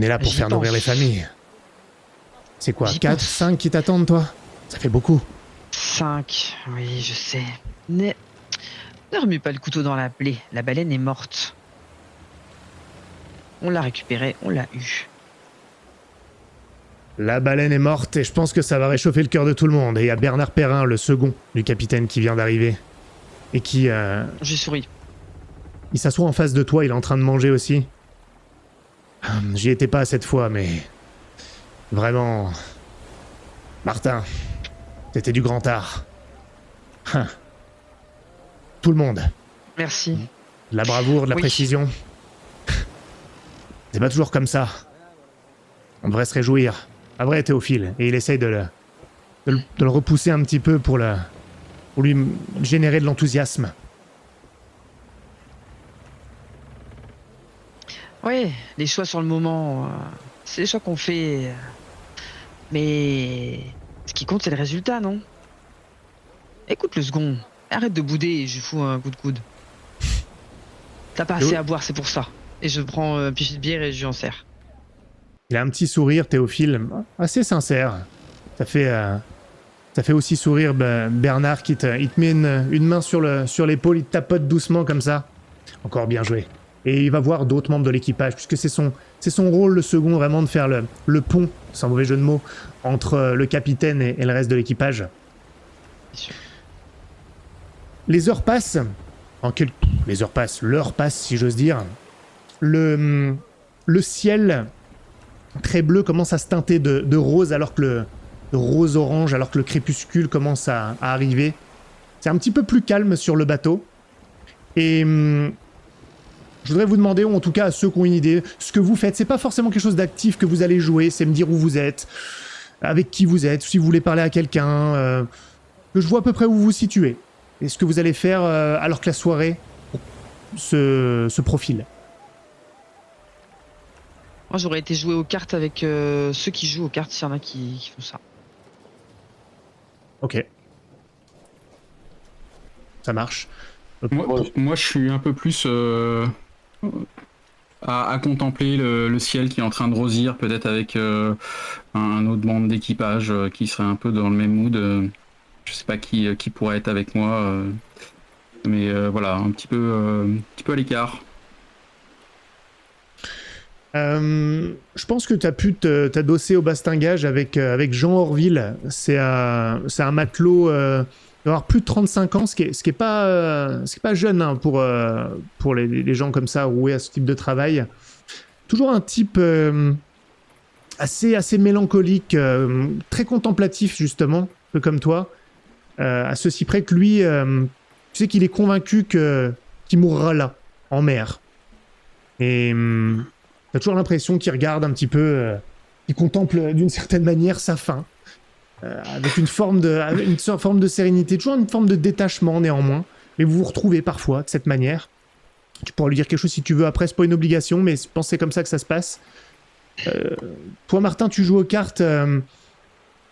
là pour J'y faire nourrir pense. les familles. C'est quoi, J'y 4, pense. 5 qui t'attendent, toi? Ça fait beaucoup. 5, oui, je sais. Ne remue pas le couteau dans la plaie. La baleine est morte. On l'a récupérée, on l'a eue. La baleine est morte et je pense que ça va réchauffer le cœur de tout le monde. Et il y a Bernard Perrin, le second du capitaine, qui vient d'arriver. Et qui... J'ai souri. il s'assoit en face de toi, il est en train de manger aussi. J'y étais pas cette fois, mais... Vraiment... Martin, c'était du grand art. Tout le monde. Merci. De la bravoure, de la Oui. précision. C'est pas toujours comme ça. On devrait se réjouir. Pas vrai, Théophile. Et il essaye de le repousser un petit peu pour lui générer de l'enthousiasme. Ouais, les choix sur le moment, c'est les choix qu'on fait. Mais ce qui compte, c'est le résultat, non? Écoute le second. Arrête de bouder et je lui fous un coup de coude. T'as pas assez à boire, c'est pour ça. Et je prends un pichet de bière et je lui en sers. Il a un petit sourire, Théophile, assez sincère. Ça fait aussi sourire Bernard il te met une main sur l'épaule, il te tapote doucement comme ça. Encore bien joué. Et il va voir d'autres membres de l'équipage, puisque c'est son rôle, le second, vraiment de faire le pont, sans mauvais jeu de mots, entre le capitaine et le reste de l'équipage. Bien sûr. Les heures passent. L'heure passe, si j'ose dire. Le ciel très bleu commence à se teinter de rose, alors que de rose-orange, alors que le crépuscule commence à arriver. C'est un petit peu plus calme sur le bateau. Et je voudrais vous demander, ou en tout cas à ceux qui ont une idée, ce que vous faites. C'est pas forcément quelque chose d'actif que vous allez jouer, c'est me dire où vous êtes, avec qui vous êtes, si vous voulez parler à quelqu'un, que je vois à peu près où vous vous situez. Et ce que vous allez faire alors que la soirée se profile. Moi, j'aurais été jouer aux cartes avec ceux qui jouent aux cartes, s'il y en a qui font ça. Ok. Ça marche. Moi, je suis un peu plus à contempler le ciel qui est en train de rosir, peut-être avec un autre membre d'équipage qui serait un peu dans le même mood. Je sais pas qui pourrait être avec moi, mais voilà, un petit peu à l'écart. Je pense que tu as pu t'adosser au bastingage avec Jean Orville. C'est un matelot d'avoir plus de 35 ans, ce qui est pas jeune hein, pour les gens comme ça roués à ce type de travail. Toujours un type assez mélancolique, très contemplatif justement, un peu comme toi. À ceci près que lui, tu sais qu'il est convaincu qu'il mourra là, en mer. Et t'as toujours l'impression qu'il regarde un petit peu, qu'il contemple d'une certaine manière sa fin, avec une forme de sérénité, toujours une forme de détachement néanmoins. Mais vous vous retrouvez parfois de cette manière. Tu pourras lui dire quelque chose si tu veux après, c'est pas une obligation, mais je pense que c'est comme ça que ça se passe. Toi, Martin, tu joues aux cartes.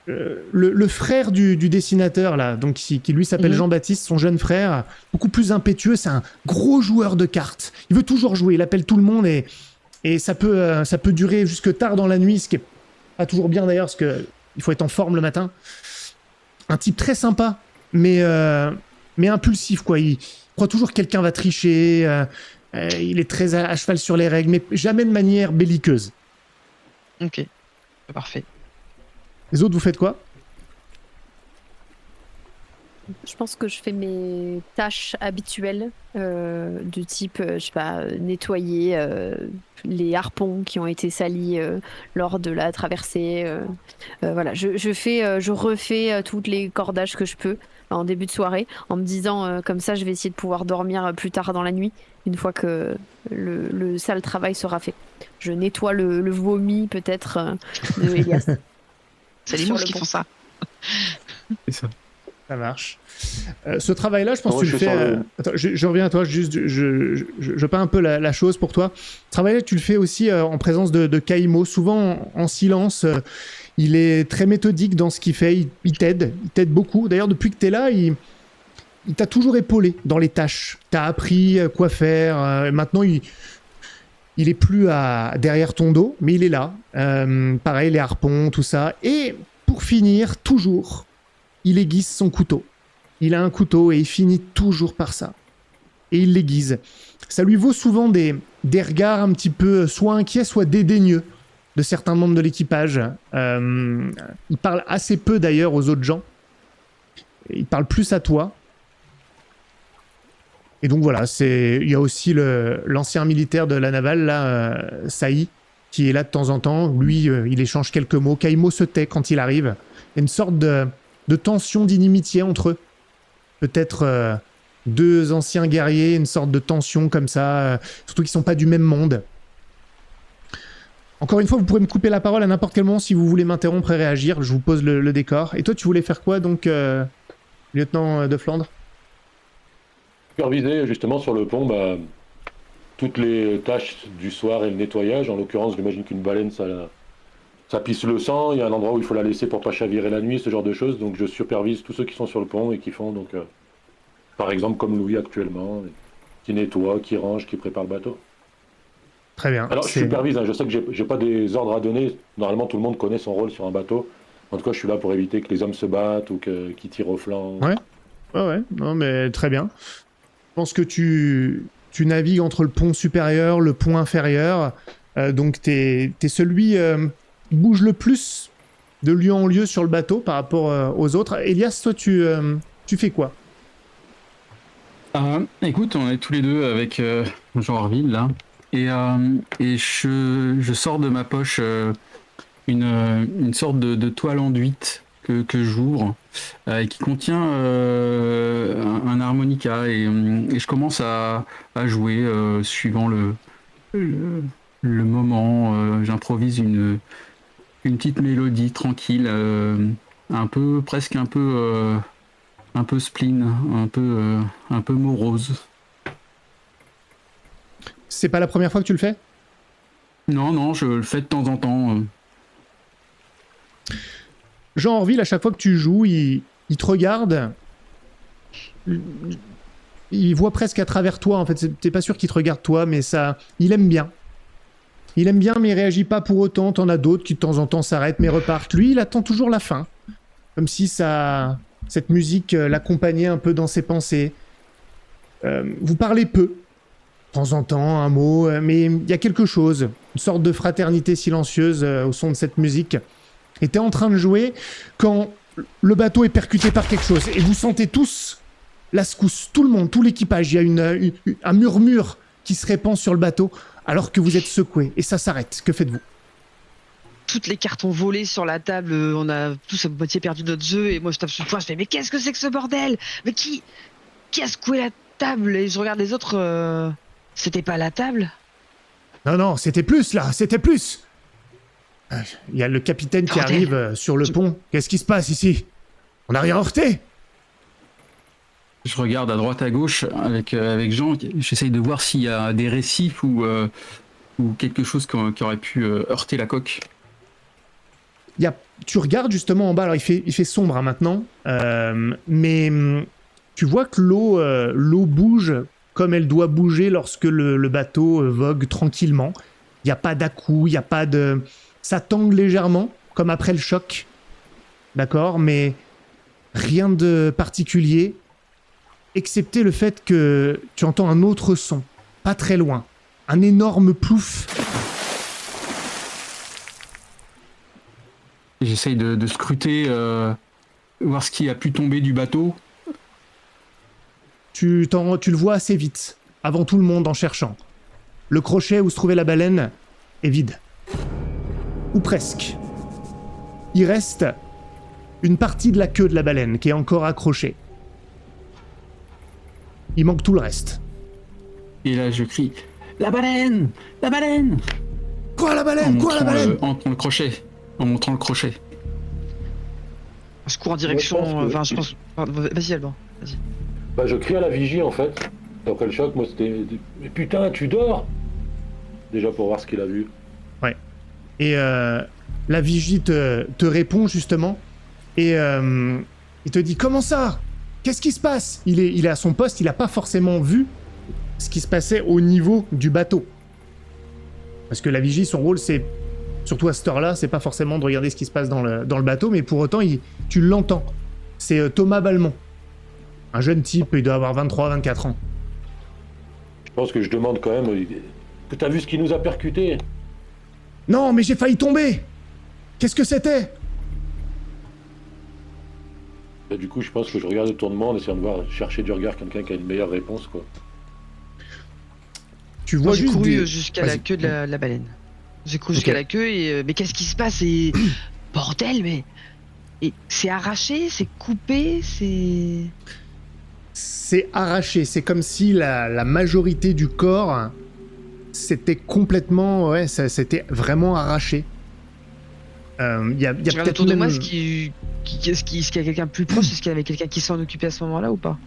Le frère du dessinateur, là, donc, qui lui s'appelle Jean-Baptiste, son jeune frère, beaucoup plus impétueux, c'est un gros joueur de cartes. Il veut toujours jouer, il appelle tout le monde et ça peut durer jusque tard dans la nuit, ce qui est pas toujours bien d'ailleurs, parce qu'il faut être en forme le matin. Un type très sympa, mais impulsif, quoi. Il croit toujours que quelqu'un va tricher, il est très à cheval sur les règles, mais jamais de manière belliqueuse. Ok, parfait. Les autres, vous faites quoi ? Je pense que je fais mes tâches habituelles du type, je sais pas, nettoyer les harpons qui ont été salis lors de la traversée. Voilà, je refais toutes les cordages que je peux en début de soirée, en me disant comme ça, je vais essayer de pouvoir dormir plus tard dans la nuit, une fois que le sale travail sera fait. Je nettoie le vomi peut-être de Elias. C'est les mouches qui font ça. C'est ça. Ça marche. Ce travail-là, je pense que tu le fais... Attends, je reviens à toi, juste, je peins un peu la chose pour toi. Ce travail-là, tu le fais aussi en présence de Caïmo, souvent en silence. Il est très méthodique dans ce qu'il fait, il t'aide beaucoup. D'ailleurs, depuis que tu es là, il t'a toujours épaulé dans les tâches. Tu as appris quoi faire. Maintenant, il est plus derrière ton dos, mais il est là. Pareil, les harpons, tout ça. Et pour finir, toujours, il aiguise son couteau. Il a un couteau et il finit toujours par ça. Et il l'aiguise. Ça lui vaut souvent des regards un petit peu soit inquiets, soit dédaigneux de certains membres de l'équipage. Il parle assez peu d'ailleurs aux autres gens. Il parle plus à toi. Et donc voilà, il y a aussi l'ancien militaire de la navale, là, Saï, qui est là de temps en temps. Lui, il échange quelques mots. Caïmo se tait quand il arrive. Il y a une sorte de tension, d'inimitié entre eux. Peut-être deux anciens guerriers, une sorte de tension comme ça, surtout qu'ils ne sont pas du même monde. Encore une fois, vous pourrez me couper la parole à n'importe quel moment si vous voulez m'interrompre et réagir. Je vous pose le décor. Et toi, tu voulais faire quoi, donc, lieutenant de Flandre ? Superviser justement sur le pont toutes les tâches du soir et le nettoyage. En l'occurrence, j'imagine qu'une baleine, ça pisse le sang, il y a un endroit où il faut la laisser pour pas chavirer la nuit, ce genre de choses. Donc je supervise tous ceux qui sont sur le pont et qui font, donc, par exemple, comme Louis actuellement, qui nettoie, qui range, qui prépare le bateau. Très bien. Alors je supervise, hein, je sais que j'ai pas des ordres à donner. Normalement, tout le monde connaît son rôle sur un bateau. En tout cas, je suis là pour éviter que les hommes se battent ou qu'ils tirent au flanc. Ouais, non, mais très bien. Je pense que tu navigues entre le pont supérieur, le pont inférieur. Donc t'es celui qui bouge le plus de lieu en lieu sur le bateau par rapport aux autres. Elias, toi, tu fais quoi ? Écoute, on est tous les deux avec Jean Orville, là. Et je sors de ma poche une sorte de toile enduite que j'ouvre et qui contient un harmonica et je commence à jouer suivant le moment. J'improvise une petite mélodie tranquille, presque un peu spleen, un peu morose. C'est pas la première fois que tu le fais ? Non, je le fais de temps en temps. Jean Orville, à chaque fois que tu joues, il il te regarde. Il voit presque à travers toi, en fait. T'es pas sûr qu'il te regarde toi, mais ça... Il aime bien. Il aime bien, mais il réagit pas pour autant. T'en as d'autres qui de temps en temps s'arrêtent, mais repartent. Lui, il attend toujours la fin. Comme si cette musique l'accompagnait un peu dans ses pensées. Vous parlez peu. De temps en temps, un mot, mais il y a quelque chose. Une sorte de fraternité silencieuse au son de cette musique. Et t'es en train de jouer quand le bateau est percuté par quelque chose. Et vous sentez tous la secousse. Tout le monde, tout l'équipage. Il y a un murmure qui se répand sur le bateau alors que vous êtes secoué. Et ça s'arrête. Que faites-vous? Toutes les cartes ont volé sur la table, on a tous à moitié perdu notre jeu, et moi je tape sur le poing, je fais mais qu'est-ce que c'est que ce bordel? Mais qui a secoué la table? Et je regarde les autres, c'était pas la table? Non, c'était plus là, c'était plus. Il y a le capitaine qui Bordel. arrive sur le pont. Qu'est-ce qui se passe ici? On n'a rien heurté? Je regarde à droite à gauche avec Jean, j'essaye de voir s'il y a des récifs ou quelque chose qui aurait pu heurter la coque. Tu regardes justement en bas, alors il fait sombre maintenant, mais tu vois que l'eau bouge comme elle doit bouger lorsque le bateau vogue tranquillement. Il n'y a pas d'à-coups, il n'y a pas de... Ça tangue légèrement, comme après le choc, d'accord, mais rien de particulier, excepté le fait que tu entends un autre son, pas très loin, un énorme plouf. J'essaye de scruter, voir ce qui a pu tomber du bateau. Tu le vois assez vite, avant tout le monde en cherchant. Le crochet où se trouvait la baleine est vide. Ou presque. Il reste une partie de la queue de la baleine qui est encore accrochée. Il manque tout le reste. Et là, je crie « La baleine! La baleine !» Quoi la baleine? Quoi la baleine? En montrant le crochet. Je cours en direction, Moi, je pense vas-y Alban, vas-y. Bah, je crie à la vigie en fait. Après le choc, moi c'était. Mais putain, tu dors! Déjà pour voir ce qu'il a vu. Et la vigie te répond justement. Et il te dit « Comment ça? Qu'est-ce qui se passe ?» Il est à son poste, il n'a pas forcément vu ce qui se passait au niveau du bateau. Parce que la vigie, son rôle, c'est, surtout à cette heure-là, c'est pas forcément de regarder ce qui se passe dans le bateau, mais pour autant, tu l'entends. C'est Thomas Balmont. Un jeune type, il doit avoir 23-24 ans. Je pense que je demande quand même. Que t'as vu ce qui nous a percuté? Non, mais j'ai failli tomber! Qu'est-ce que c'était? Bah, du coup, je pense que je regarde autour de moi en essayant de voir, chercher du regard quelqu'un qui a une meilleure réponse, quoi. Tu vois Moi j'ai juste couru des... jusqu'à la Vas-y. queue de la baleine. J'ai couru jusqu'à Ok. la queue et mais qu'est-ce qui se passe? Et bordel, mais et c'est arraché, c'est coupé, c'est C'est arraché, c'est comme si la majorité du corps c'était complètement... Ouais, c'était vraiment arraché. Il y a je regarde peut-être autour de même... moi, est-ce qu'il y a quelqu'un de plus proche? Est-ce qu'il y avait quelqu'un qui s'en occupait à ce moment-là ou pas?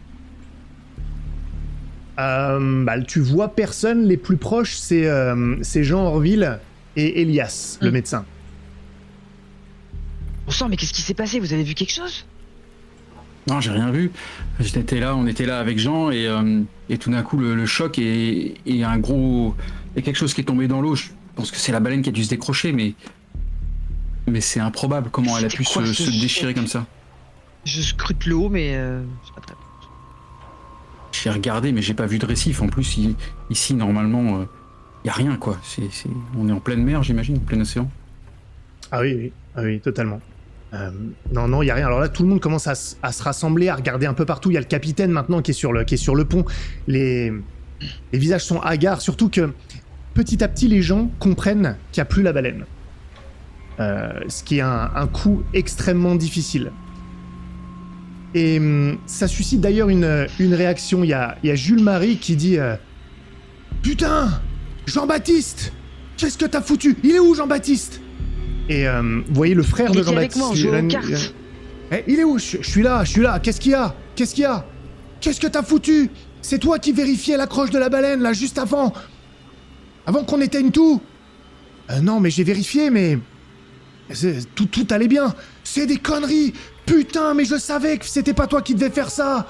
Tu vois personne, les plus proches, c'est Jean Orville et Elias, le médecin. On sent, mais qu'est-ce qui s'est passé? Vous avez vu quelque chose? Non, j'ai rien vu. On était là avec Jean et tout d'un coup le choc et un gros... Il y a quelque chose qui est tombé dans l'eau. Je pense que c'est la baleine qui a dû se décrocher, mais c'est improbable comment elle a pu C'était quoi, ce se déchirer choc? comme ça. Je scrute le haut, mais c'est pas très... J'ai regardé, mais j'ai pas vu de récif. En plus, ici, normalement, il y a rien, quoi. On est en pleine mer, j'imagine, en plein océan. Ah oui, totalement. Non, il y a rien. Alors là, tout le monde commence à se rassembler, à regarder un peu partout. Il y a le capitaine maintenant qui est sur le pont. Les visages sont hagards, surtout que petit à petit, les gens comprennent qu'il n'y a plus la baleine. Ce qui est un coup extrêmement difficile. Et ça suscite d'ailleurs une réaction. Il y a Jules Marie qui dit Putain, Jean-Baptiste, qu'est-ce que t'as foutu? Il est où Jean-Baptiste? Et vous voyez le frère Il de était avec Jean-Baptiste. moi, on jouait aux cartes. Il est où? Je suis là. Qu'est-ce qu'il y a? Qu'est-ce que t'as foutu? C'est toi qui vérifiais l'accroche de la baleine, là, juste avant qu'on éteigne tout? Non, mais j'ai vérifié, mais... Tout allait bien. C'est des conneries. putain, mais je savais que c'était pas toi qui devais faire ça.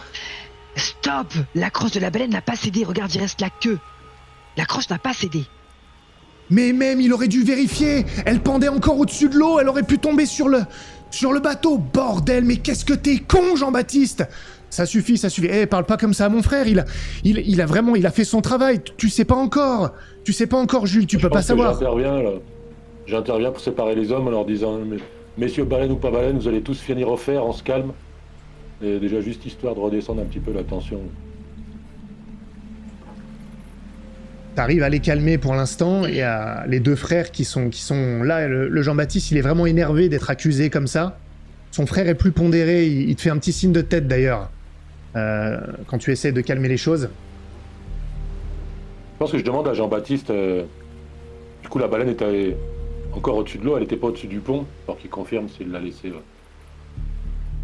Stop! La crosse de la baleine n'a pas cédé, regarde, il reste la queue. La crosse n'a pas cédé. Mais même, il aurait dû vérifier. Elle pendait encore au-dessus de l'eau, elle aurait pu tomber sur le bateau. Bordel, mais qu'est-ce que t'es con, Jean-Baptiste. Ça suffit, ça suffit. Eh, parle pas comme ça à mon frère, il a fait son travail. Tu sais pas encore, Jules, tu peux pas savoir. J'interviens pour séparer les hommes en leur disant, messieurs baleines ou pas baleines, vous allez tous finir au fer, on se calme. Et déjà juste histoire de redescendre un petit peu la tension. T'arrives à les calmer pour l'instant, et les deux frères qui sont là. Le Jean-Baptiste, il est vraiment énervé d'être accusé comme ça. Son frère est plus pondéré, il te fait un petit signe de tête d'ailleurs, quand tu essaies de calmer les choses. Je pense que je demande à Jean-Baptiste, du coup la baleine était encore au-dessus de l'eau, elle était pas au-dessus du pont, alors qu'il confirme s'il l'a laissé.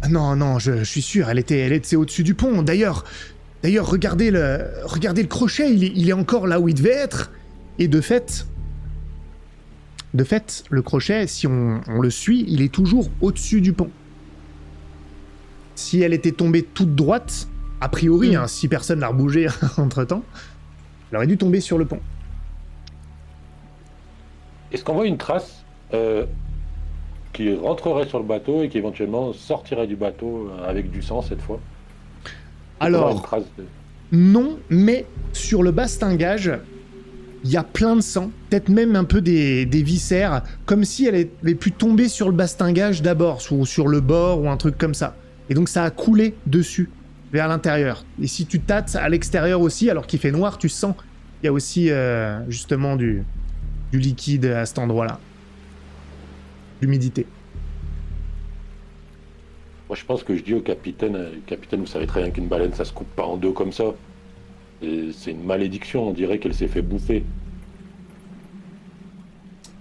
Non, je suis sûr, elle était au-dessus du pont. D'ailleurs, regardez le crochet, il est encore là où il devait être. Et de fait, le crochet, si on le suit, il est toujours au-dessus du pont. Si elle était tombée toute droite, a priori, si personne l'a rebougé entre-temps, elle aurait dû tomber sur le pont. Est-ce qu'on voit une trace qui rentrerait sur le bateau et qui éventuellement sortirait du bateau avec du sang cette fois? Alors, non, mais sur le bastingage, il y a plein de sang, peut-être même un peu des viscères, comme si elle avait pu tomber sur le bastingage d'abord, ou sur le bord, ou un truc comme ça. Et donc ça a coulé dessus, vers l'intérieur. Et si tu tâtes à l'extérieur aussi, alors qu'il fait noir, tu sens qu'il y a aussi justement du liquide à cet endroit-là. L'humidité. Moi je pense que je dis au capitaine, vous savez très bien qu'une baleine ça se coupe pas en deux comme ça. Et c'est une malédiction, on dirait qu'elle s'est fait bouffer.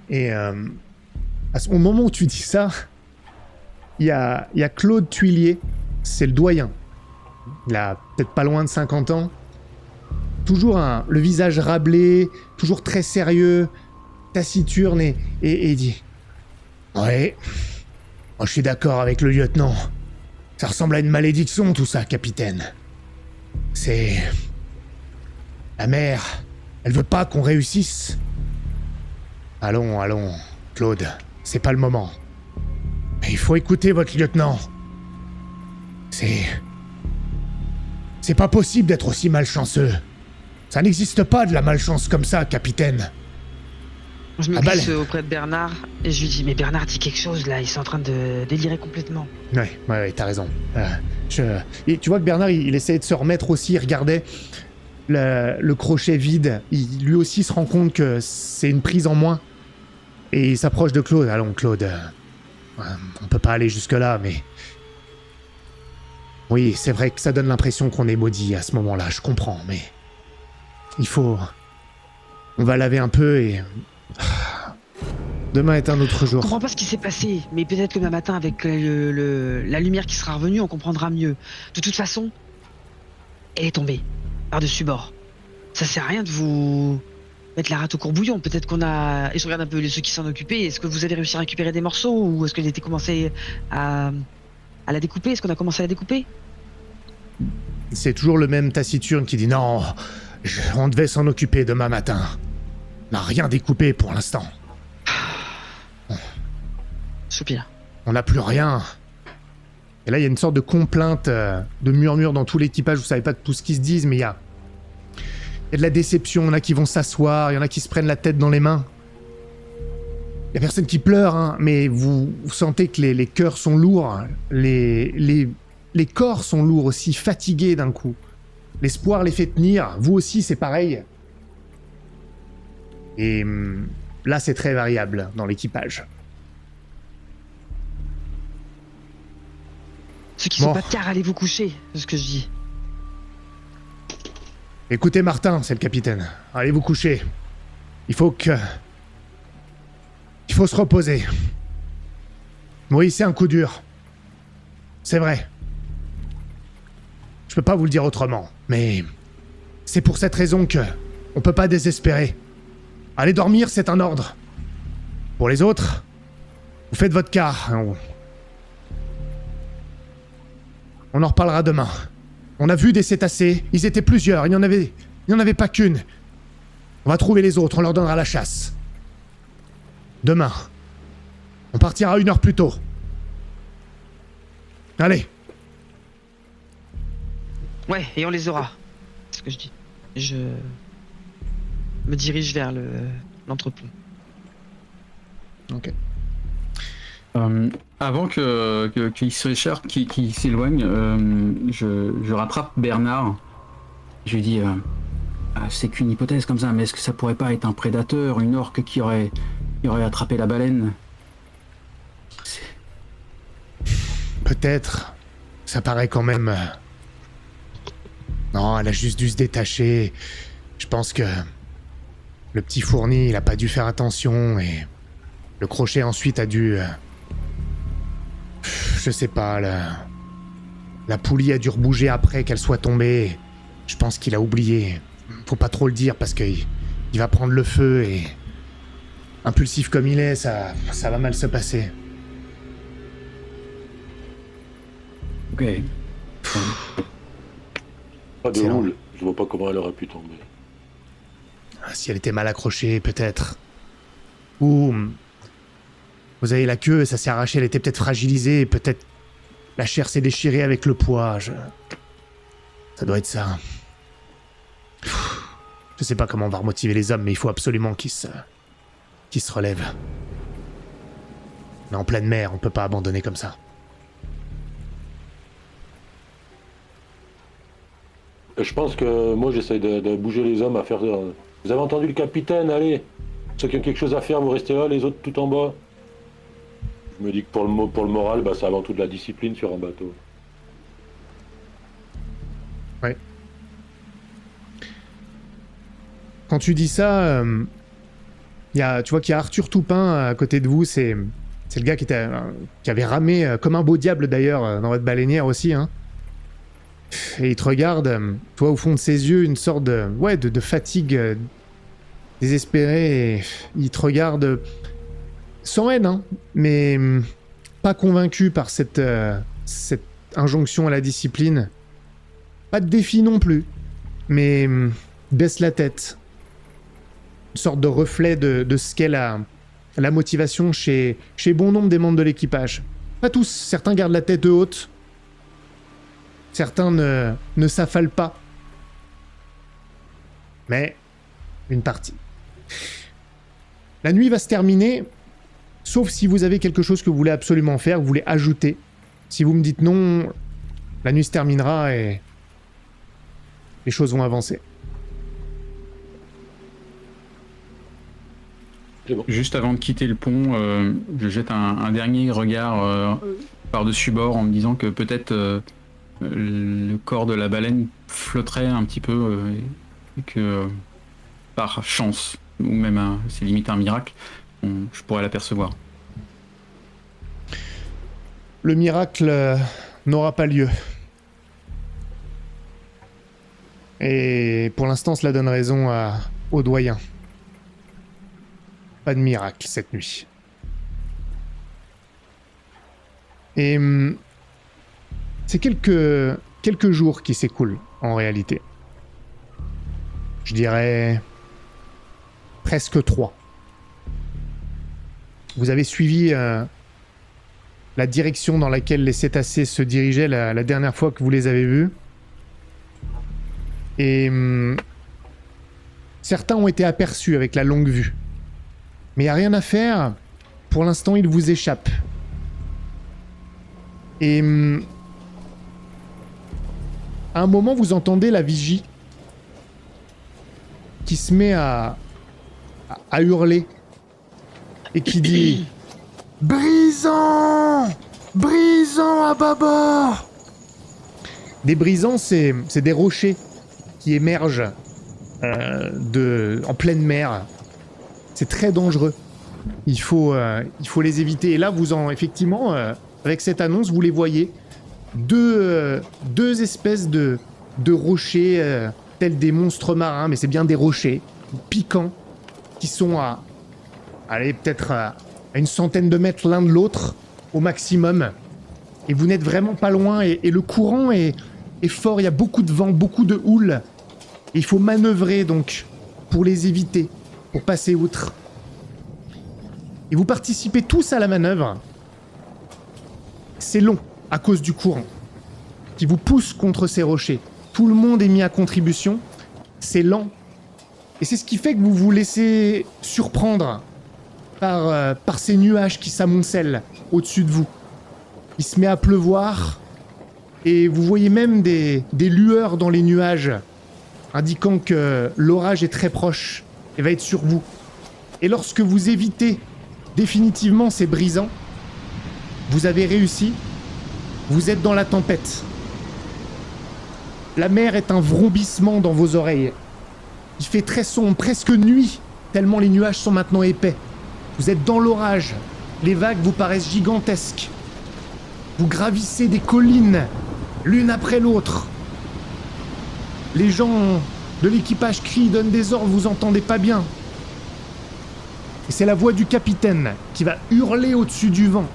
Et au moment où tu dis ça, il y a Claude Tuillier, c'est le doyen. Il a peut-être pas loin de 50 ans. Toujours le visage râblé, toujours très sérieux, taciturne, et il dit « Ouais, moi je suis d'accord avec le lieutenant. Ça ressemble à une malédiction tout ça, capitaine. C'est... La mère, elle veut pas qu'on réussisse. Allons, Claude, c'est pas le moment. Mais il faut écouter votre lieutenant. C'est pas possible d'être aussi malchanceux. Ça n'existe pas de la malchance comme ça, capitaine. » Je me glisse auprès de Bernard et je lui dis « Mais Bernard, dis quelque chose là, ils sont en train de délirer complètement. » Ouais, t'as raison. Et tu vois que Bernard, il essayait de se remettre aussi, il regardait le crochet vide. Lui aussi se rend compte que c'est une prise en moins. Et il s'approche de Claude. Allons, Claude, on peut pas aller jusque-là, mais... Oui, c'est vrai que ça donne l'impression qu'on est maudit à ce moment-là, je comprends, mais... Il faut... On va laver un peu et... Demain est un autre jour. Je comprends pas ce qui s'est passé, mais peut-être que demain matin, avec la lumière qui sera revenue, on comprendra mieux. De toute façon, elle est tombée, par-dessus bord. Ça sert à rien de vous mettre la rate au courbouillon. Peut-être qu'on a... Et je regarde un peu ceux qui s'en occupaient. Est-ce que vous avez réussi à récupérer des morceaux, ou est-ce qu'elle était commencé à la découper? Est-ce qu'on a commencé à la découper? C'est toujours le même taciturne qui dit non, on devait s'en occuper demain matin. On n'a rien découpé pour l'instant. Soupir. On n'a plus rien. Et là, il y a une sorte de complainte, de murmure dans tout l'équipage. Vous savez pas tout ce qu'ils se disent, mais il y a de la déception. Il y en a qui vont s'asseoir, il y en a qui se prennent la tête dans les mains. Il y a personne qui pleure, hein, mais vous sentez que les cœurs sont lourds. Les corps sont lourds aussi, fatigués d'un coup. L'espoir les fait tenir. Vous aussi, c'est pareil. Et là, c'est très variable dans l'équipage. Ceux qui sont pas fiers, allez vous coucher, c'est ce que je dis. Écoutez Martin, c'est le capitaine. Allez vous coucher. Il faut se reposer. Oui, c'est un coup dur. C'est vrai. Je peux pas vous le dire autrement, mais c'est pour cette raison que on peut pas désespérer. Allez dormir, c'est un ordre. Pour les autres, vous faites votre quart. On en reparlera demain. On a vu des cétacés, ils étaient plusieurs, il n'y en avait pas qu'une. On va trouver les autres, on leur donnera la chasse. Demain, on partira 1 heure plus tôt. Allez. Ouais, et on les aura. C'est ce que je dis. Je me dirige vers l'entrepôt. Ok. Avant qu'il qu'il s'éloigne, je rattrape Bernard. Je lui dis, c'est qu'une hypothèse comme ça, mais est-ce que ça pourrait pas être un prédateur, une orque qui aurait attrapé la baleine? Peut-être. Ça paraît quand même... Non, elle a juste dû se détacher. Je pense que... Le petit fourni, il a pas dû faire attention et... Le crochet ensuite a dû... Je sais pas, la poulie a dû rebouger après qu'elle soit tombée. Je pense qu'il a oublié. Faut pas trop le dire parce qu'il va prendre le feu et... Impulsif comme il est, ça va mal se passer. Ok. Pas de C'est roule, je vois pas comment elle aurait pu tomber. Si elle était mal accrochée, peut-être. Ou... Vous avez la queue, ça s'est arraché, elle était peut-être fragilisée, et peut-être la chair s'est déchirée avec le poids. Ça doit être ça. Je sais pas comment on va remotiver les hommes, mais il faut absolument qu'ils se relèvent. Mais en pleine mer, on peut pas abandonner comme ça. Je pense que moi j'essaye de bouger les hommes à faire... Vous avez entendu le capitaine, allez. Ceux qui ont quelque chose à faire, vous restez là, les autres tout en bas. Je me dis que pour le moral, bah, c'est avant tout de la discipline sur un bateau. Ouais. Quand tu dis ça, tu vois qu'il y a Arthur Toupin à côté de vous, c'est le gars qui avait ramé comme un beau diable d'ailleurs dans votre baleinière aussi, hein. Et il te regarde, toi au fond de ses yeux, une sorte de fatigue désespérée, et il te regarde sans haine, hein, mais pas convaincu par cette injonction à la discipline. Pas de défi non plus, mais baisse la tête. Une sorte de reflet de ce qu'est la motivation chez bon nombre des membres de l'équipage. Pas tous, certains gardent la tête haute, certains ne s'affalent pas. Mais une partie. La nuit va se terminer, sauf si vous avez quelque chose que vous voulez absolument faire, vous voulez ajouter. Si vous me dites non, la nuit se terminera et les choses vont avancer. C'est bon. Juste avant de quitter le pont, je jette un dernier regard par-dessus bord en me disant que peut-être le corps de la baleine flotterait un petit peu et que par chance, ou même c'est limite un miracle, je pourrais l'apercevoir. Le miracle n'aura pas lieu. Et pour l'instant, cela donne raison au doyen. Pas de miracle cette nuit. Et c'est quelques jours qui s'écoulent en réalité. Je dirais presque 3. Vous avez suivi la direction dans laquelle les cétacés se dirigeaient la dernière fois que vous les avez vus. Et certains ont été aperçus avec la longue vue. Mais il n'y a rien à faire. Pour l'instant, ils vous échappent. Et à un moment, vous entendez la vigie qui se met à hurler et qui dit « Brisant! Brisant à bâbord !» Des brisants, c'est des rochers qui émergent en pleine mer. C'est très dangereux. Il faut les éviter. Et là, effectivement, avec cette annonce, vous les voyez. Deux espèces de rochers, tels des monstres marins, mais c'est bien des rochers piquants, qui sont peut-être à une centaine de mètres l'un de l'autre, au maximum. Et vous n'êtes vraiment pas loin, et le courant est fort, il y a beaucoup de vent, beaucoup de houle. Et il faut manœuvrer donc pour les éviter, pour passer outre. Et vous participez tous à la manœuvre. C'est long à cause du courant qui vous pousse contre ces rochers. Tout le monde est mis à contribution. C'est lent. Et c'est ce qui fait que vous vous laissez surprendre par ces nuages qui s'amoncellent au-dessus de vous. Il se met à pleuvoir et vous voyez même des lueurs dans les nuages indiquant que l'orage est très proche et va être sur vous. Et lorsque vous évitez définitivement ces brisants, vous avez réussi, vous êtes dans la tempête. La mer est un vrombissement dans vos oreilles. Il fait très sombre, presque nuit, tellement les nuages sont maintenant épais. Vous êtes dans l'orage, les vagues vous paraissent gigantesques. Vous gravissez des collines, l'une après l'autre. Les gens de l'équipage crient, donnent des ordres, vous entendez pas bien. Et c'est la voix du capitaine qui va hurler au-dessus du vent.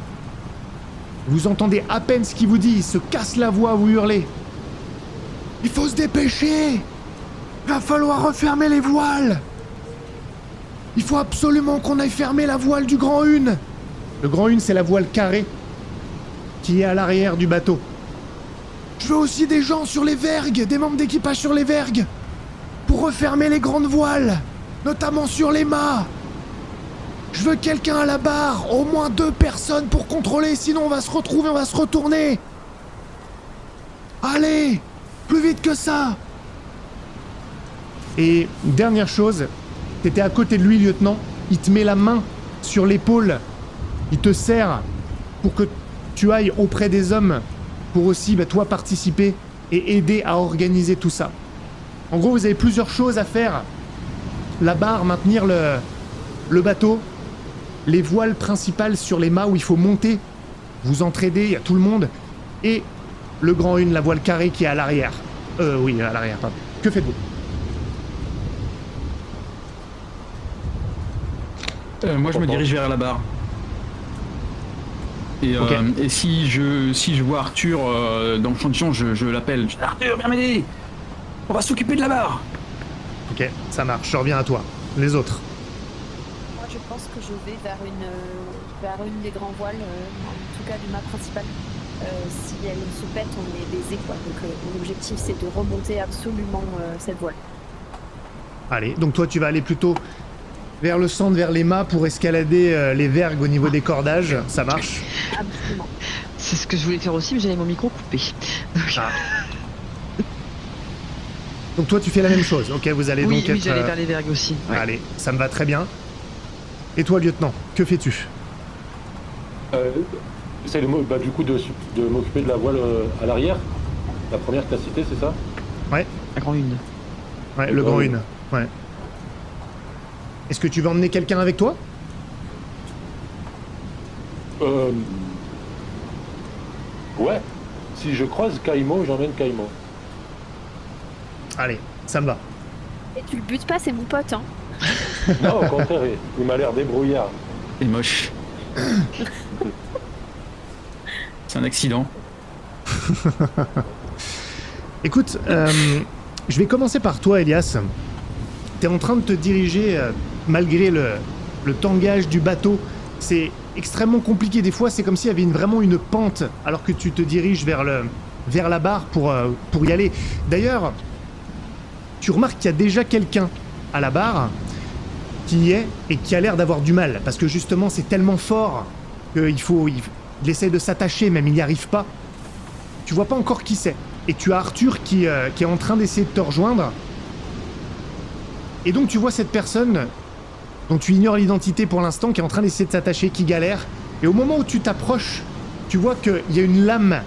Vous entendez à peine ce qu'il vous dit, il se casse la voix, vous hurlez. Il faut se dépêcher! Il va falloir refermer les voiles! Il faut absolument qu'on aille fermer la voile du Grand Une! Le Grand Une, c'est la voile carrée qui est à l'arrière du bateau. Je veux aussi des gens sur les vergues, des membres d'équipage sur les vergues, pour refermer les grandes voiles, notamment sur les mâts. Je veux quelqu'un à la barre, au moins 2 personnes pour contrôler, sinon on va se retrouver, on va se retourner. Allez, plus vite que ça. Et dernière chose, t'étais à côté de lui, lieutenant, il te met la main sur l'épaule, il te serre pour que tu ailles auprès des hommes pour aussi, toi, participer et aider à organiser tout ça. En gros, vous avez plusieurs choses à faire. La barre, maintenir le bateau, les voiles principales sur les mâts où il faut monter, vous entraider, il y a tout le monde, et le Grand Une, la voile carrée qui est à l'arrière. Oui, à l'arrière, pardon. Que faites-vous ? Moi, je me dirige vers la barre. Et, Ok. et si je vois Arthur dans le champ de vision, je l'appelle. Je dis, Arthur, viens m'aider. On va s'occuper de la barre. Ok, ça marche, je reviens à toi. Les autres. Moi, je pense que je vais vers une des grands voiles, en tout cas du mât principal. Si elle se pète, on est baisé, quoi. Donc, mon objectif, c'est de remonter absolument cette voile. Allez, donc toi, tu vas aller plutôt vers le centre, vers les mâts pour escalader les vergues au niveau des cordages. Ça marche. Absolument. C'est ce que je voulais faire aussi, mais j'avais mon micro coupé. Donc, Ah. Donc toi, tu fais la même chose. Ok, vous allez oui, donc oui, être... j'allais vers les vergues aussi. Ouais. Allez, ça me va très bien. Et toi, lieutenant, que fais-tu ? J'essaie du coup de m'occuper de la voile à l'arrière. La première que tu as citée, c'est ça? Ouais, La grande une. ouais, le Le Grand Grand Une. Ouais. Est-ce que tu veux emmener quelqu'un avec toi ? Ouais. Si je croise Kaimo, j'emmène Kaimo. Allez, ça me va. Et tu le butes pas, c'est mon pote, hein. Non, au contraire, il m'a l'air débrouillard. C'est moche. C'est un accident. Écoute, je vais commencer par toi, Elias. T'es en train de te diriger, malgré le tangage du bateau. C'est extrêmement compliqué. Des fois, c'est comme s'il y avait vraiment une pente, alors que tu te diriges vers la barre pour y aller. D'ailleurs, tu remarques qu'il y a déjà quelqu'un à la barre qui y est et qui a l'air d'avoir du mal. Parce que justement, c'est tellement fort qu'il essaie de s'attacher, même il n'y arrive pas. Tu vois pas encore qui c'est. Et tu as Arthur qui est en train d'essayer de te rejoindre. Et donc tu vois cette personne dont tu ignores l'identité pour l'instant, qui est en train d'essayer de s'attacher, qui galère. Et au moment où tu t'approches, tu vois qu'il y a une lame,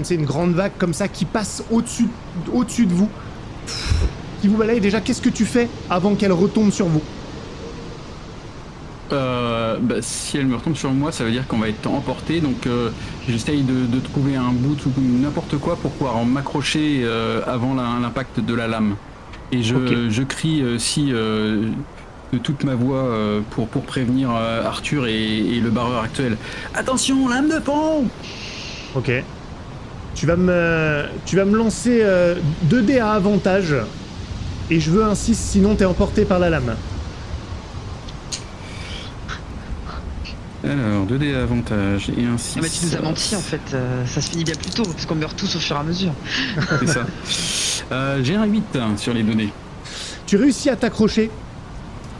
c'est une grande vague comme ça, qui passe au-dessus de vous, qui vous balaye. Déjà, qu'est-ce que tu fais avant qu'elle retombe sur vous ? Si elle me retombe sur moi, ça veut dire qu'on va être emporté. Donc j'essaye de trouver un bout ou n'importe quoi pour pouvoir en m'accrocher avant l'impact de la lame. Et je crie si toute ma voix pour prévenir Arthur et le barreur actuel. Attention, lame de pont. Ok. Tu vas me lancer 2 dés à avantage. Et je veux un 6, sinon t'es emporté par la lame. Alors, 2 dés à avantage et un 6. Ah bah tu nous as menti en fait, ça se finit bien plus tôt parce qu'on meurt tous au fur et à mesure. C'est ça. J'ai un 8 sur les 2 dés. Tu réussis à t'accrocher.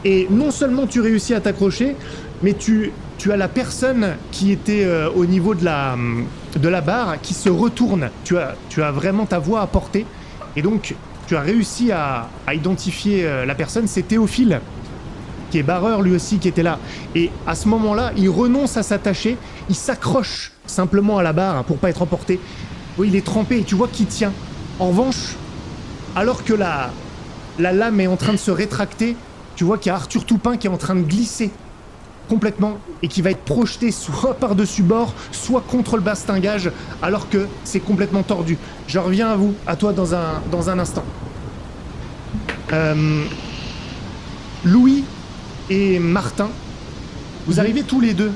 Et non seulement tu réussis à t'accrocher, mais tu as la personne qui était au niveau de la barre qui se retourne. Tu as vraiment ta voix à porter. Et donc, tu as réussi à identifier la personne. C'est Théophile, qui est barreur lui aussi, qui était là. Et à ce moment-là, il renonce à s'attacher. Il s'accroche simplement à la barre pour pas être emporté. Oui, il est trempé et tu vois qu'il tient. En revanche, alors que la lame est en train de se rétracter, tu vois qu'il y a Arthur Toupin qui est en train de glisser complètement et qui va être projeté soit par-dessus bord, soit contre le bastingage, alors que c'est complètement tordu. Je reviens à vous, à toi dans un instant. Louis et Martin, vous arrivez tous les deux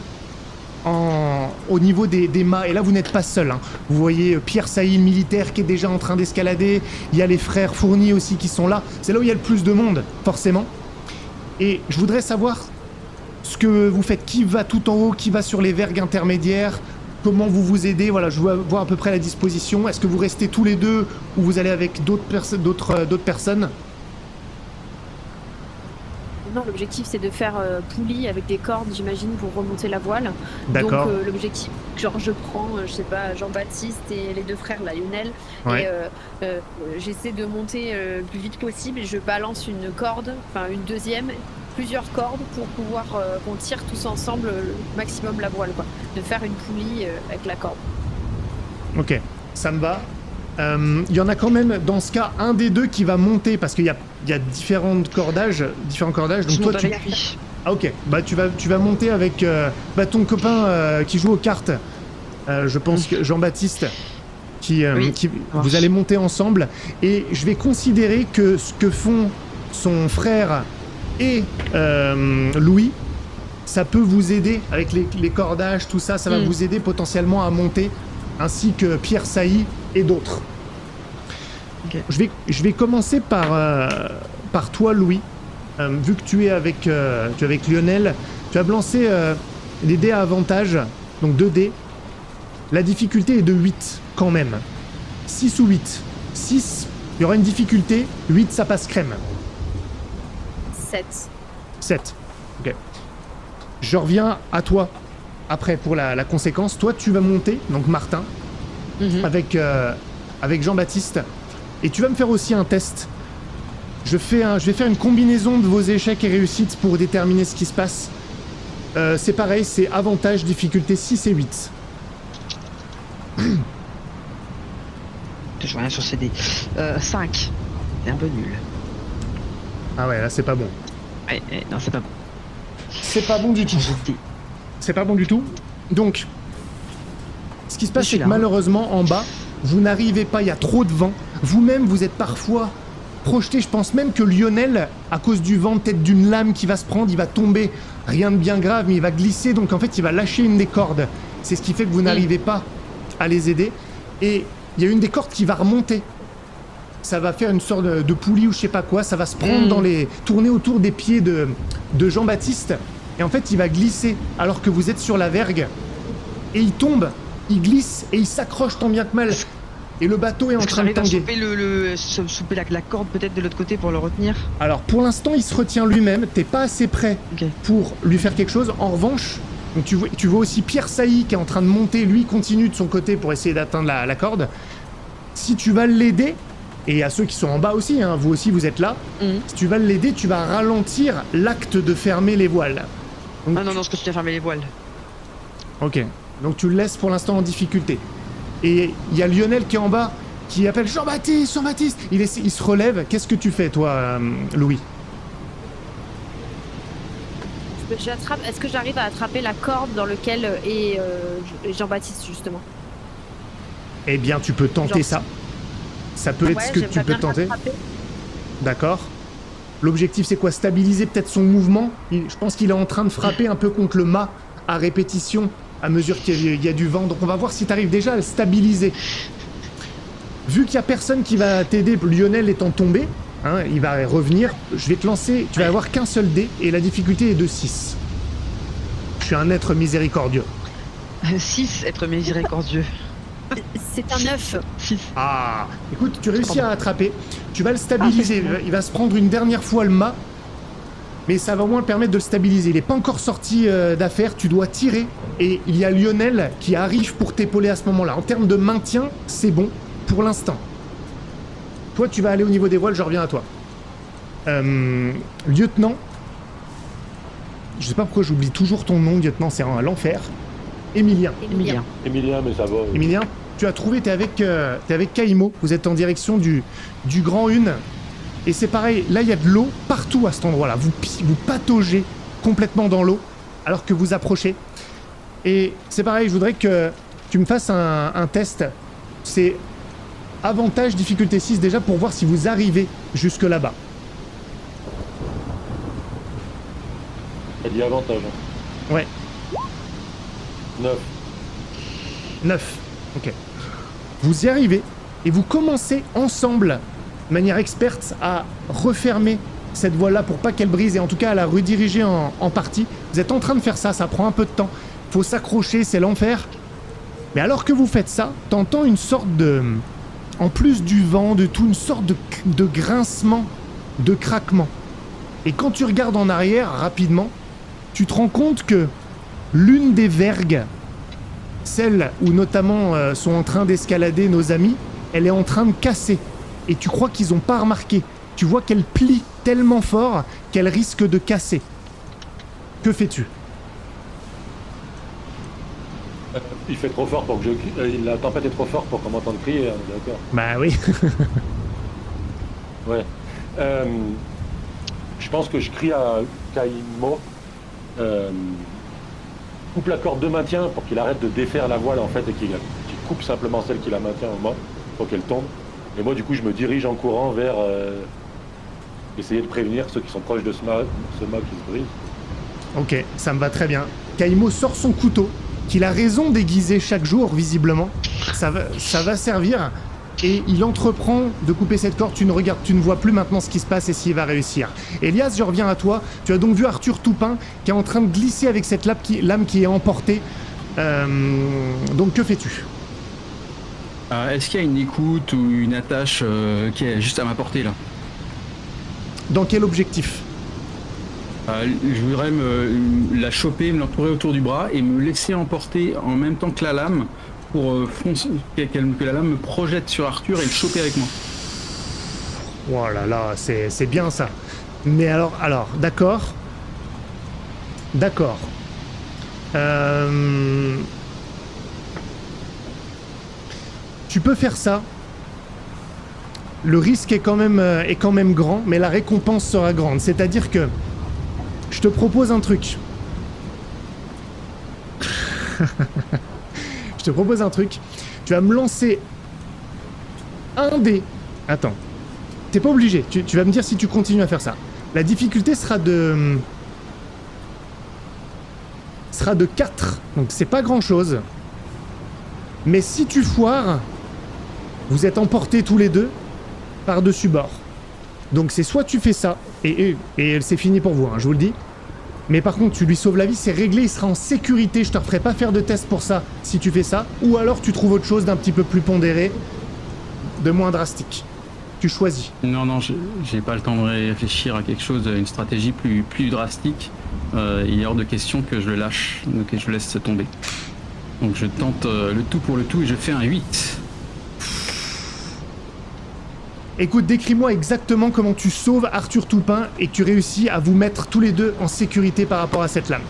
au niveau des mâts, et là vous n'êtes pas seuls. Hein. Vous voyez Pierre Sailly, le militaire, qui est déjà en train d'escalader. Il y a les frères Fournier aussi qui sont là. C'est là où il y a le plus de monde, forcément. Et je voudrais savoir ce que vous faites. Qui va tout en haut, qui va sur les vergues intermédiaires, comment vous vous aidez. Voilà, je veux voir à peu près la disposition. Est-ce que vous restez tous les deux ou vous allez avec d'autres personnes? Non, l'objectif c'est de faire poulie avec des cordes, j'imagine, pour remonter la voile. D'accord. Donc l'objectif, genre je prends, je sais pas, Jean-Baptiste et les 2 frères, là, Lionel, Ouais. et j'essaie de monter le plus vite possible et je balance une corde, enfin une deuxième, plusieurs cordes pour pouvoir qu'on tire tous ensemble le maximum la voile, quoi. De faire une poulie avec la corde. Ok, ça me va. Il y en a quand même, dans ce cas, un des deux qui va monter, parce qu'il y a différents cordages. Donc Je toi, monte avec lui. Ah ok, bah tu vas monter avec ton copain qui joue aux cartes. Je pense que Jean-Baptiste, Oui, vous allez monter ensemble. Et je vais considérer que ce que font son frère et Louis, ça peut vous aider avec les cordages, tout ça. Ça va vous aider potentiellement à monter, ainsi que Pierre Sailly et d'autres. Ok. Je vais commencer par toi, Louis. Vu que tu es avec Lionel, tu vas me lancer des dés à avantage, donc 2 dés. La difficulté est de 8 quand même. 6 ou 8. 6, il y aura une difficulté. 8, ça passe crème. 7. 7. Ok. Je reviens à toi après pour la conséquence. Toi, tu vas monter, donc Martin, avec Jean-Baptiste. Et tu vas me faire aussi un test. Je vais faire une combinaison de vos échecs et réussites pour déterminer ce qui se passe. C'est pareil, c'est avantage, difficulté 6 et 8. Je vois rien sur CD. 5. C'est un peu nul. Ah ouais, là c'est pas bon. Ouais, non, c'est pas bon. C'est pas bon du tout. C'est pas bon du tout. Donc, ce qui se passe, Je suis c'est que là, hein. malheureusement, en bas, vous n'arrivez pas, il y a trop de vent. Vous-même, vous êtes parfois projeté. Je pense même que Lionel, à cause du vent, peut-être d'une lame qui va se prendre, il va tomber. Rien de bien grave, mais il va glisser. Donc en fait, il va lâcher une des cordes. C'est ce qui fait que vous n'arrivez pas à les aider. Et il y a une des cordes qui va remonter. Ça va faire une sorte de poulie ou je sais pas quoi. Ça va se prendre tourner autour des pieds de Jean-Baptiste. Et en fait, il va glisser alors que vous êtes sur la vergue. Et il tombe, il glisse et il s'accroche tant bien que mal. Et le bateau est en Est-ce que train de j'arrive à tanguer. souper la corde peut-être de l'autre côté pour le retenir? Alors pour l'instant, il se retient lui-même. T'es pas assez près Ok. pour lui faire quelque chose. En revanche, donc tu vois aussi Pierre Sailly qui est en train de monter. Lui continue de son côté pour essayer d'atteindre la corde. Si tu vas l'aider, et à ceux qui sont en bas aussi, hein, vous aussi vous êtes là. Si tu vas l'aider, tu vas ralentir l'acte de fermer les voiles. Donc, Ah non, non, je continue à fermer les voiles. Ok, donc tu le laisses pour l'instant en difficulté. Et il y a Lionel qui est en bas, qui appelle Jean-Baptiste, Jean-Baptiste. Il se relève. Qu'est-ce que tu fais, toi, Louis? Est-ce que j'arrive à attraper la corde dans laquelle est Jean-Baptiste, justement? Eh bien, tu peux tenter Genre- ça. Ça peut être ce que tu peux tenter. D'accord. L'objectif, c'est quoi? Stabiliser peut-être son mouvement. Je pense qu'il est en train de frapper un peu contre le mât à répétition à mesure qu'il y a du vent. Donc on va voir si tu arrives déjà à le stabiliser. Vu qu'il n'y a personne qui va t'aider, Lionel étant tombé, hein, il va revenir. Je vais te lancer, tu vas avoir qu'un seul dé et la difficulté est de 6. Je suis un être miséricordieux. 6, être miséricordieux. C'est un 9. 6. Ah, écoute, tu réussis à attraper. Tu vas le stabiliser. Il va se prendre une dernière fois le mât. Mais ça va au moins le permettre de le stabiliser. Il n'est pas encore sorti d'affaire. Tu dois tirer. Et il y a Lionel qui arrive pour t'épauler à ce moment-là. En termes de maintien, c'est bon pour l'instant. Toi, tu vas aller au niveau des voiles. Je reviens à toi. Lieutenant. Je sais pas pourquoi j'oublie toujours ton nom, lieutenant. C'est l'enfer. Émilien. Emilien, mais ça va. Emilien, tu as trouvé, t'es avec Caïmo, vous êtes en direction du Grand Une, et c'est pareil, là il y a de l'eau partout à cet endroit-là, vous pataugez complètement dans l'eau alors que vous approchez, et c'est pareil, je voudrais que tu me fasses un test, c'est avantage difficulté 6 déjà pour voir si vous arrivez jusque là-bas. Elle dit avantage. Ouais. 9. 9. Ok. Vous y arrivez et vous commencez ensemble, de manière experte, à refermer cette voie-là pour pas qu'elle brise et en tout cas à la rediriger en partie. Vous êtes en train de faire ça, ça prend un peu de temps. Faut s'accrocher, c'est l'enfer. Mais alors que vous faites ça, t'entends une sorte de... En plus du vent, de tout, une sorte de grincement, de craquement. Et quand tu regardes en arrière rapidement, tu te rends compte que l'une des vergues, celle où notamment sont en train d'escalader nos amis, elle est en train de casser. Et tu crois qu'ils n'ont pas remarqué. Tu vois qu'elle plie tellement fort qu'elle risque de casser. Que fais-tu? Il fait trop fort pour que la tempête est trop forte pour qu'on m'entende crier, hein, d'accord. Bah oui. Ouais. Je pense que je crie à Caïmo. Coupe la corde de maintien pour qu'il arrête de défaire la voile en fait et qu'il coupe simplement celle qui la maintient au mât pour qu'elle tombe. Et moi du coup je me dirige en courant vers essayer de prévenir ceux qui sont proches de ce mât qui se brise. Ok, ça me va très bien. Caïmo sort son couteau, qu'il a raison d'aiguiser chaque jour visiblement. Ça va servir. Et il entreprend de couper cette corde, tu ne vois plus maintenant ce qui se passe et s'il va réussir. Elias, je reviens à toi. Tu as donc vu Arthur Toupin qui est en train de glisser avec cette lame qui est emportée. Donc que fais-tu? Est-ce qu'il y a une écoute ou une attache qui est juste à ma portée là? Dans quel objectif? Je voudrais la choper, me l'entourer autour du bras et me laisser emporter en même temps que la lame pour que la lame me projette sur Arthur et le choper avec moi. Oh là là, c'est bien ça. Mais alors, d'accord. D'accord. Tu peux faire ça. Le risque est quand même grand, mais la récompense sera grande. C'est-à-dire que je te propose un truc. Je te propose un truc. Tu vas me lancer un dé. Attends. T'es pas obligé. Tu vas me dire si tu continues à faire ça. La difficulté sera de 4. Donc c'est pas grand chose. Mais si tu foires, vous êtes emportés tous les deux par-dessus bord. Donc c'est soit tu fais ça, et c'est fini pour vous, hein, je vous le dis. Mais par contre, tu lui sauves la vie, c'est réglé, il sera en sécurité. Je te referai pas faire de test pour ça si tu fais ça. Ou alors tu trouves autre chose d'un petit peu plus pondéré, de moins drastique. Tu choisis. Non, j'ai pas le temps de réfléchir à quelque chose, une stratégie plus drastique. Il est hors de question que je le lâche, donc je laisse tomber. Donc je tente le tout pour le tout et je fais un 8. Écoute, décris-moi exactement comment tu sauves Arthur Toupin et tu réussis à vous mettre tous les deux en sécurité par rapport à cette lame.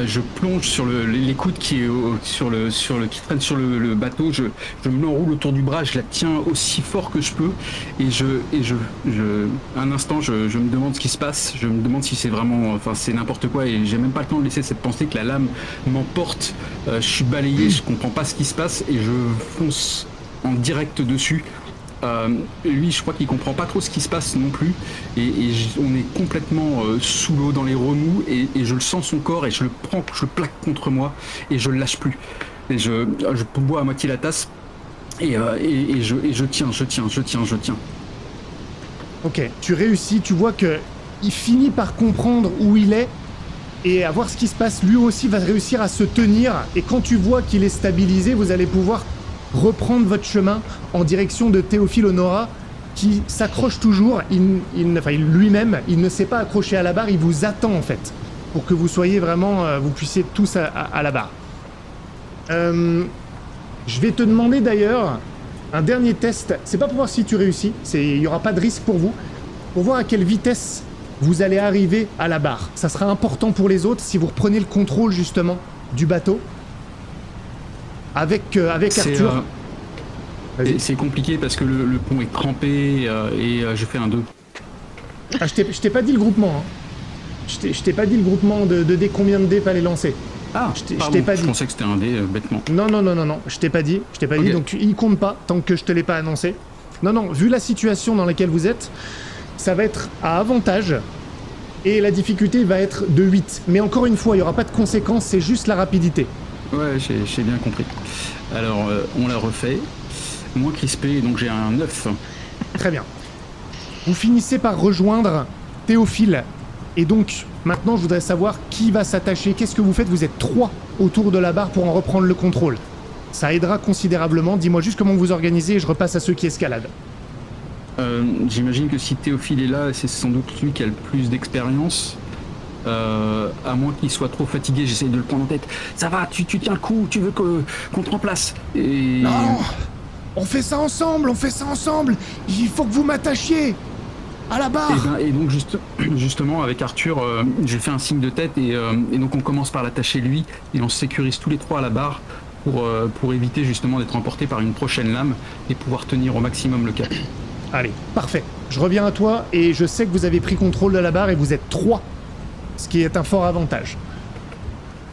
Je plonge sur l'écoute qui est qui traîne sur le bateau. Je me l'enroule autour du bras, je la tiens aussi fort que je peux et un instant je me demande ce qui se passe. Je me demande si c'est vraiment, c'est n'importe quoi et j'ai même pas le temps de laisser cette pensée que la lame m'emporte. Je suis balayé, je comprends pas ce qui se passe et je fonce en direct dessus. lui, je crois qu'il comprend pas trop ce qui se passe non plus. On est complètement sous l'eau dans les remous et je le sens son corps et je le prends, je le plaque contre moi et je le lâche plus. Et je bois à moitié la tasse et je tiens. Ok, tu réussis, tu vois que il finit par comprendre où il est et à voir ce qui se passe. Lui aussi va réussir à se tenir et quand tu vois qu'il est stabilisé, vous allez pouvoir reprendre votre chemin en direction de Théophile Honora qui s'accroche toujours. Lui-même, il ne s'est pas accroché à la barre, il vous attend en fait pour que vous soyez vraiment, vous puissiez tous à la barre. Je vais te demander d'ailleurs un dernier test. C'est pas pour voir si tu réussis, il n'y aura pas de risque pour vous. Pour voir à quelle vitesse vous allez arriver à la barre. Ça sera important pour les autres si vous reprenez le contrôle justement du bateau. Avec Arthur. C'est compliqué parce que le pont est crampé et je fais un 2. Ah, je t'ai pas dit le groupement. Hein. Je t'ai pas dit le groupement de dés, combien de dés fallait lancer. Ah, je t'ai pas dit. Je pensais que c'était un dé bêtement. Non, je t'ai pas dit. Okay. Donc il compte pas tant que je te l'ai pas annoncé. Non, vu la situation dans laquelle vous êtes, ça va être à avantage et la difficulté va être de 8. Mais encore une fois, il y aura pas de conséquences, c'est juste la rapidité. Ouais, j'ai bien compris. Alors, on la refait. Moins crispé, donc j'ai un 9. Très bien. Vous finissez par rejoindre Théophile. Et donc, maintenant, je voudrais savoir qui va s'attacher. Qu'est-ce que vous faites? Vous êtes 3 autour de la barre pour en reprendre le contrôle. Ça aidera considérablement. Dis-moi juste comment vous organisez et je repasse à ceux qui escaladent. J'imagine que si Théophile est là, c'est sans doute lui qui a le plus d'expérience. À moins qu'il soit trop fatigué, j'essaie de le prendre en tête. Ça va, tu tiens le coup, tu veux qu'on te remplace. Et... Non, on fait ça ensemble. Il faut que vous m'attachiez à la barre. Et donc justement, avec Arthur, j'ai fait un signe de tête et donc on commence par l'attacher lui et on se sécurise tous les 3 à la barre pour éviter justement d'être emporté par une prochaine lame et pouvoir tenir au maximum le cap. Allez, parfait. Je reviens à toi et je sais que vous avez pris contrôle de la barre et vous êtes 3. Ce qui est un fort avantage.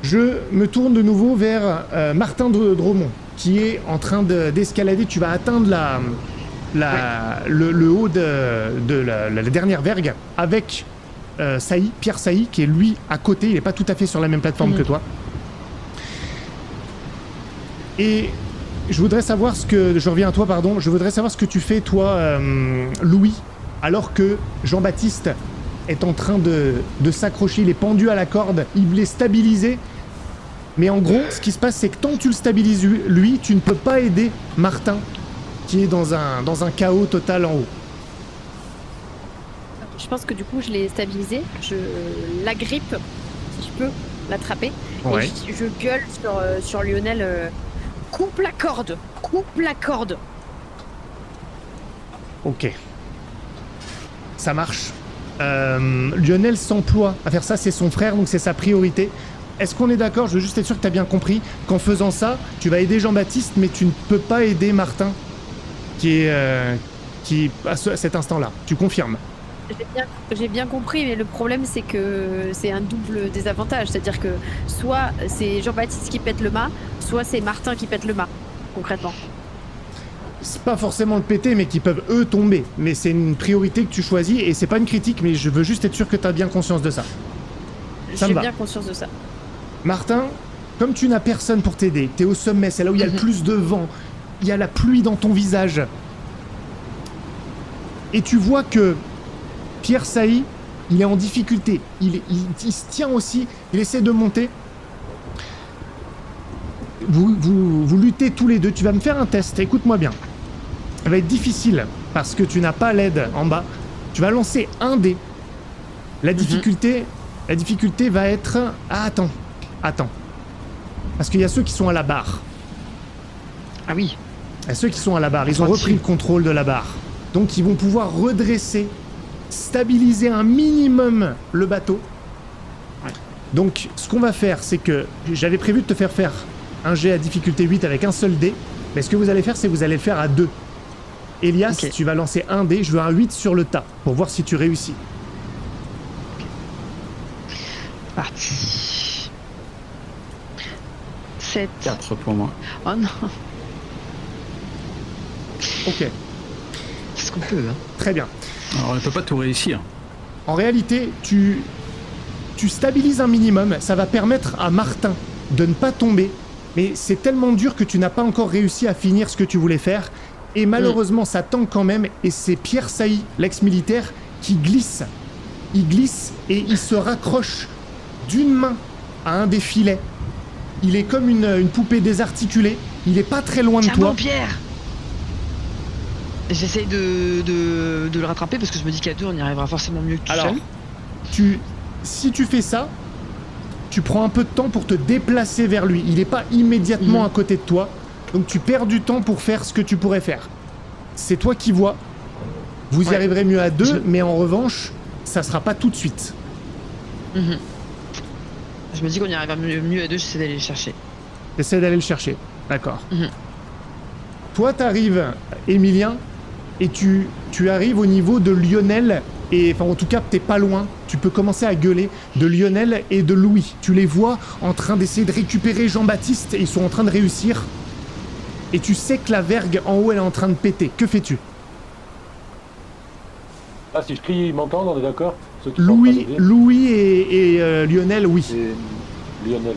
Je me tourne de nouveau vers Martin Dromont, qui est en train d'escalader. Tu vas atteindre le haut de la dernière vergue avec Pierre Sailly, qui est lui à côté. Il n'est pas tout à fait sur la même plateforme que toi. Et je voudrais savoir je reviens à toi, pardon. Je voudrais savoir ce que tu fais, toi, Louis, alors que Jean-Baptiste est en train de s'accrocher, il est pendu à la corde, il est stabilisé. Mais en gros, ce qui se passe, c'est que tant que tu le stabilises lui, tu ne peux pas aider Martin, qui est dans un chaos total en haut. Je pense que du coup, je l'ai stabilisé, je l'agrippe, si je peux l'attraper, Ouais. et je gueule sur Lionel, coupe la corde. Ok. Ça marche. Lionel s'emploie à faire ça, c'est son frère, donc c'est sa priorité. Est-ce qu'on est d'accord? Je veux juste être sûr que tu as bien compris qu'en faisant ça, tu vas aider Jean-Baptiste, mais tu ne peux pas aider Martin, qui est à cet instant-là. Tu confirmes? J'ai bien compris, mais le problème c'est que c'est un double désavantage, c'est-à-dire que soit c'est Jean-Baptiste qui pète le mât, soit c'est Martin qui pète le mât, concrètement. C'est pas forcément le péter, mais qui peuvent eux tomber. Mais c'est une priorité que tu choisis, et c'est pas une critique, mais je veux juste être sûr que tu as bien conscience de ça. Ça me J'ai va. bien conscience de ça. Martin, comme tu n'as personne pour t'aider, t'es au sommet, c'est là où il y a le plus de vent, il y a la pluie dans ton visage. Et tu vois que Pierre Sailly, il est en difficulté. Il se tient aussi, il essaie de monter. Vous luttez tous les deux. Tu vas me faire un test, écoute-moi bien. Ça va être difficile parce que tu n'as pas l'aide en bas. Tu vas lancer un dé. La difficulté va être... Ah, attends. Parce qu'il y a ceux qui sont à la barre. Ah oui. Il y a ceux qui sont à la barre. Ils ont repris le contrôle de la barre. Donc ils vont pouvoir redresser, stabiliser un minimum le bateau. Donc ce qu'on va faire, c'est que j'avais prévu de te faire un jet à difficulté 8 avec un seul dé. Mais ce que vous allez faire, c'est que vous allez le faire à 2. Elias, Ok. tu vas lancer un dé. Je veux un 8 sur le tas pour voir si tu réussis. Parti. 7. 4 pour moi. Oh non. Ok. qu'on peut. Hein. Très bien. Alors, on ne peut pas tout réussir. En réalité, tu stabilises un minimum, ça va permettre à Martin de ne pas tomber, mais c'est tellement dur que tu n'as pas encore réussi à finir ce que tu voulais faire, et malheureusement ça tangue quand même, et c'est Pierre Sailly, l'ex-militaire, qui glisse. Il glisse et il se raccroche d'une main à un des filets. Il est comme une poupée désarticulée, il est pas très loin de Tiens toi. bon, Pierre. J'essaye de le rattraper parce que je me dis qu'à deux on y arrivera forcément mieux que tout Alors, seul. si tu fais ça, tu prends un peu de temps pour te déplacer vers lui. Il n'est pas immédiatement à côté de toi, donc tu perds du temps pour faire ce que tu pourrais faire. C'est toi qui vois. Vous y arriverez mieux à deux, mais en revanche, ça sera pas tout de suite. Je me dis qu'on y arrivera mieux à deux, j'essaie d'aller le chercher. Essaie d'aller le chercher. D'accord. Toi, t'arrives, Emilien, et tu arrives au niveau de Lionel, et enfin en tout cas t'es pas loin, tu peux commencer à gueuler de Lionel et de Louis. Tu les vois en train d'essayer de récupérer Jean-Baptiste, et ils sont en train de réussir. Et tu sais que la vergue en haut elle est en train de péter. Que fais-tu? Ah, si je crie, ils m'entendent, on est d'accord? Ceux qui sont en train de dire. Louis et Lionel, oui. Et Lionel.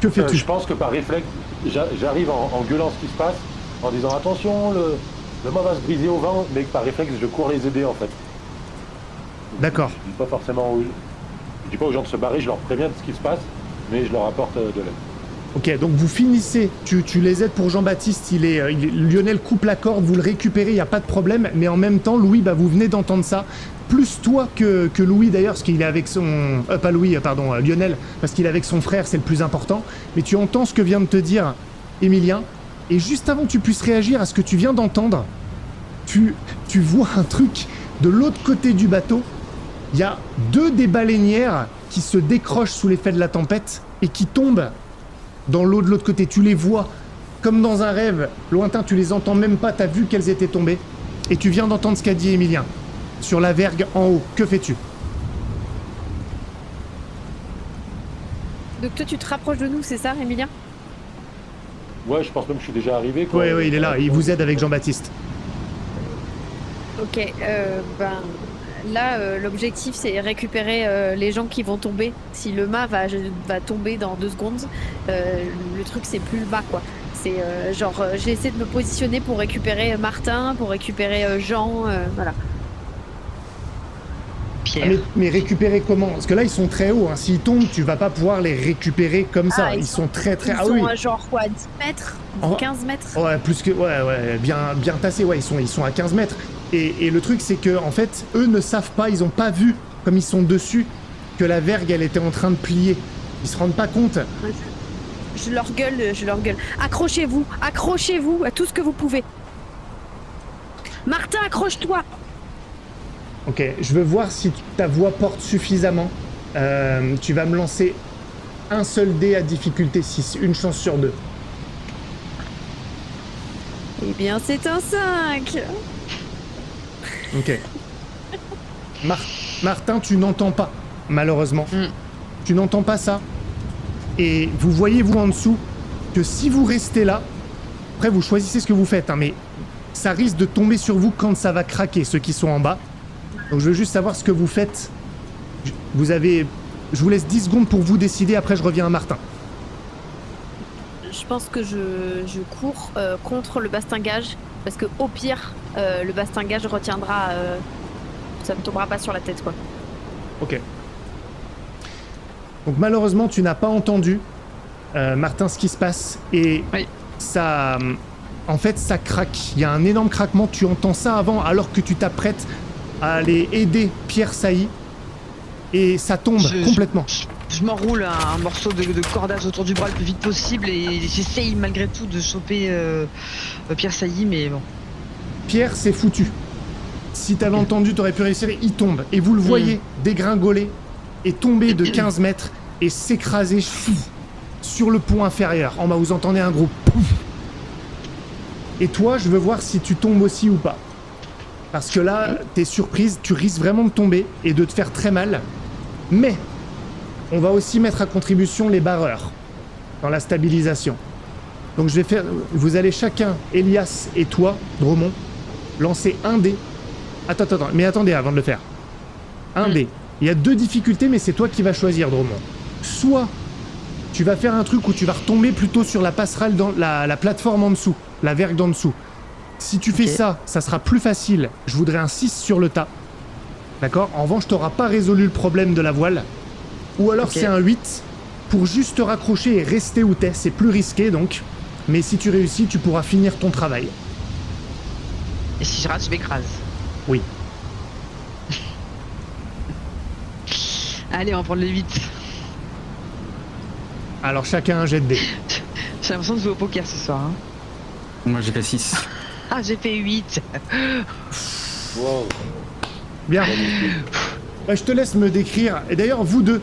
Que fais-tu? Je pense que par réflexe, j'arrive en gueulant ce qui se passe, en disant attention, le mât va se briser au vent, mais que par réflexe, je cours les aider en fait. D'accord. Je dis pas forcément je dis pas aux gens de se barrer, je leur préviens de ce qui se passe, mais je leur apporte de l'aide. Ok, donc vous finissez, tu les aides pour Jean-Baptiste, Lionel coupe la corde, vous le récupérez, il n'y a pas de problème, mais en même temps, Louis, vous venez d'entendre ça, plus toi que Louis d'ailleurs, parce qu'il est avec son... pas Louis, pardon, Lionel, parce qu'il est avec son frère, c'est le plus important, mais tu entends ce que vient de te dire Emilien, et juste avant que tu puisses réagir à ce que tu viens d'entendre, tu vois un truc de l'autre côté du bateau, il y a deux des baleinières qui se décrochent sous l'effet de la tempête et qui tombent dans l'eau de l'autre côté. Tu les vois comme dans un rêve lointain, tu les entends même pas, t'as vu qu'elles étaient tombées. Et tu viens d'entendre ce qu'a dit Emilien. Sur la vergue en haut, que fais-tu? Donc toi tu te rapproches de nous, c'est ça, Emilien? Ouais, je pense même que je suis déjà arrivé. Quoi. Oui, il est là, il vous aide avec Jean-Baptiste. Ok, là l'objectif c'est récupérer les gens qui vont tomber. Si le mât va tomber dans 2 secondes, le truc c'est plus le mât quoi. C'est j'ai essayé de me positionner pour récupérer Martin, pour récupérer Jean, voilà. Pierre. Mais récupérer comment? Parce que là ils sont très hauts, hein. S'ils tombent, tu vas pas pouvoir les récupérer comme ça. Ils sont très très... Ils sont genre quoi, 10 mètres, 15 mètres? Ouais, plus que... Ouais, bien tassés, ouais, ils sont à 15 mètres. Et le truc c'est que en fait, eux ne savent pas, ils ont pas vu, comme ils sont dessus, que la vergue elle était en train de plier. Ils se rendent pas compte. Je leur gueule. Accrochez-vous à tout ce que vous pouvez. Martin, accroche-toi. Ok, je veux voir si ta voix porte suffisamment. Tu vas me lancer un seul dé à difficulté 6, une chance sur 2. Eh bien, c'est un 5. Ok. Martin, tu n'entends pas, malheureusement. Tu n'entends pas ça. Et vous voyez, vous, en dessous, que si vous restez là, après, vous choisissez ce que vous faites, hein, mais ça risque de tomber sur vous quand ça va craquer, ceux qui sont en bas. Donc je veux juste savoir ce que vous faites. Je vous laisse 10 secondes pour vous décider, après je reviens à Martin. Je pense que je cours contre le bastingage, parce que au pire, le bastingage retiendra... ça ne tombera pas sur la tête, quoi. Ok. Donc malheureusement, tu n'as pas entendu, Martin, ce qui se passe, et ça... En fait, ça craque. Il y a un énorme craquement, tu entends ça avant, alors que tu t'apprêtes à aller aider Pierre Sailly, et ça tombe complètement. Je m'enroule un morceau de cordage autour du bras le plus vite possible et j'essaye malgré tout de choper Pierre Sailly, mais bon. Pierre, c'est foutu. Si t'avais entendu, t'aurais pu réussir, il tombe. Et vous le voyez dégringoler et tomber de 15 mètres et s'écraser sur le pont inférieur. En bas, vous entendez un gros pouf. Et toi, je veux voir si tu tombes aussi ou pas. Parce que là, t'es surprise, tu risques vraiment de tomber et de te faire très mal. Mais, on va aussi mettre à contribution les barreurs dans la stabilisation. Donc je vais faire... Vous allez chacun, Elias et toi, Dromon, lancer un dé. Attends, mais attendez avant de le faire. Un dé. Il y a 2 difficultés, mais c'est toi qui vas choisir, Dromon. Soit tu vas faire un truc où tu vas retomber plutôt sur la passerelle, dans la plateforme en dessous, la vergue d'en dessous. Si tu fais ça, ça sera plus facile. Je voudrais un 6 sur le tas. D'accord? En revanche, tu n'auras pas résolu le problème de la voile. Ou alors c'est un 8 pour juste te raccrocher et rester où t'es. C'est plus risqué donc. Mais si tu réussis, tu pourras finir ton travail. Et si je rate, je m'écrase. Oui. Allez, on va prendre les 8. Alors chacun un jet de dés. J'ai l'impression de jouer au poker ce soir. Hein. Moi j'ai fait 6. Ah, j'ai fait 8. Wow. Bien. Je te laisse me décrire. Et d'ailleurs, vous deux,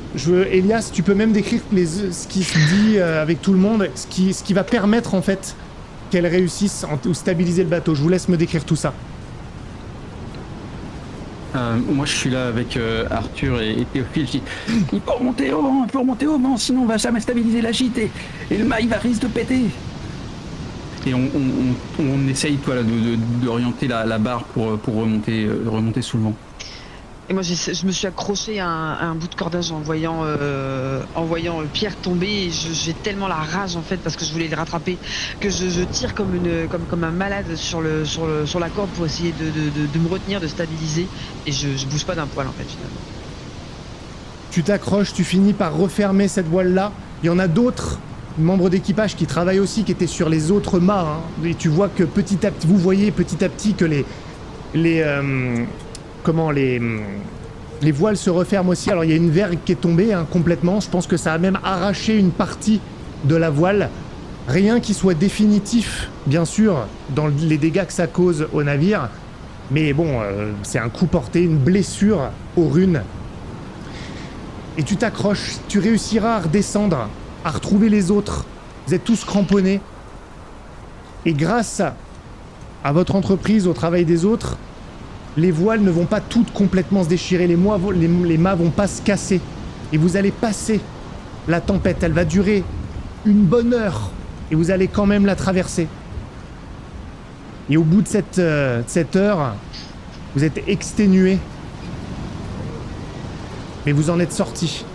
Elias, tu peux même décrire ce qui se dit avec tout le monde, ce qui va permettre en fait qu'elle réussisse ou stabiliser le bateau. Je vous laisse me décrire tout ça. Moi je suis là avec Arthur et Théophile. Je dis il faut remonter au vent, sinon on va jamais stabiliser la gîte et le mât il va risque de péter. Et on essaye toi là d'orienter la barre pour remonter sous le vent. Et moi, je me suis accroché à un bout de cordage en voyant Pierre tomber. Et j'ai tellement la rage en fait parce que je voulais le rattraper que je tire comme un malade sur la corde pour essayer de me retenir, de stabiliser. Et je bouge pas d'un poil en fait finalement. Tu t'accroches, tu finis par refermer cette voile-là. Il y en a d'autres membres d'équipage qui travaillent aussi, qui étaient sur les autres mâts. Hein. Et tu vois que petit à petit, vous voyez petit à petit que les voiles se referment aussi. Alors il y a une vergue qui est tombée complètement. Je pense que ça a même arraché une partie de la voile. Rien qui soit définitif, bien sûr, dans les dégâts que ça cause au navire. Mais bon, c'est un coup porté, une blessure aux runes. Et tu t'accroches, tu réussiras à redescendre, à retrouver les autres. Vous êtes tous cramponnés. Et grâce à votre entreprise, au travail des autres, les voiles ne vont pas toutes complètement se déchirer, les mâts vont pas se casser. Et vous allez passer la tempête, elle va durer une bonne heure. Et vous allez quand même la traverser. Et au bout de cette heure, vous êtes exténué. Mais vous en êtes sortis.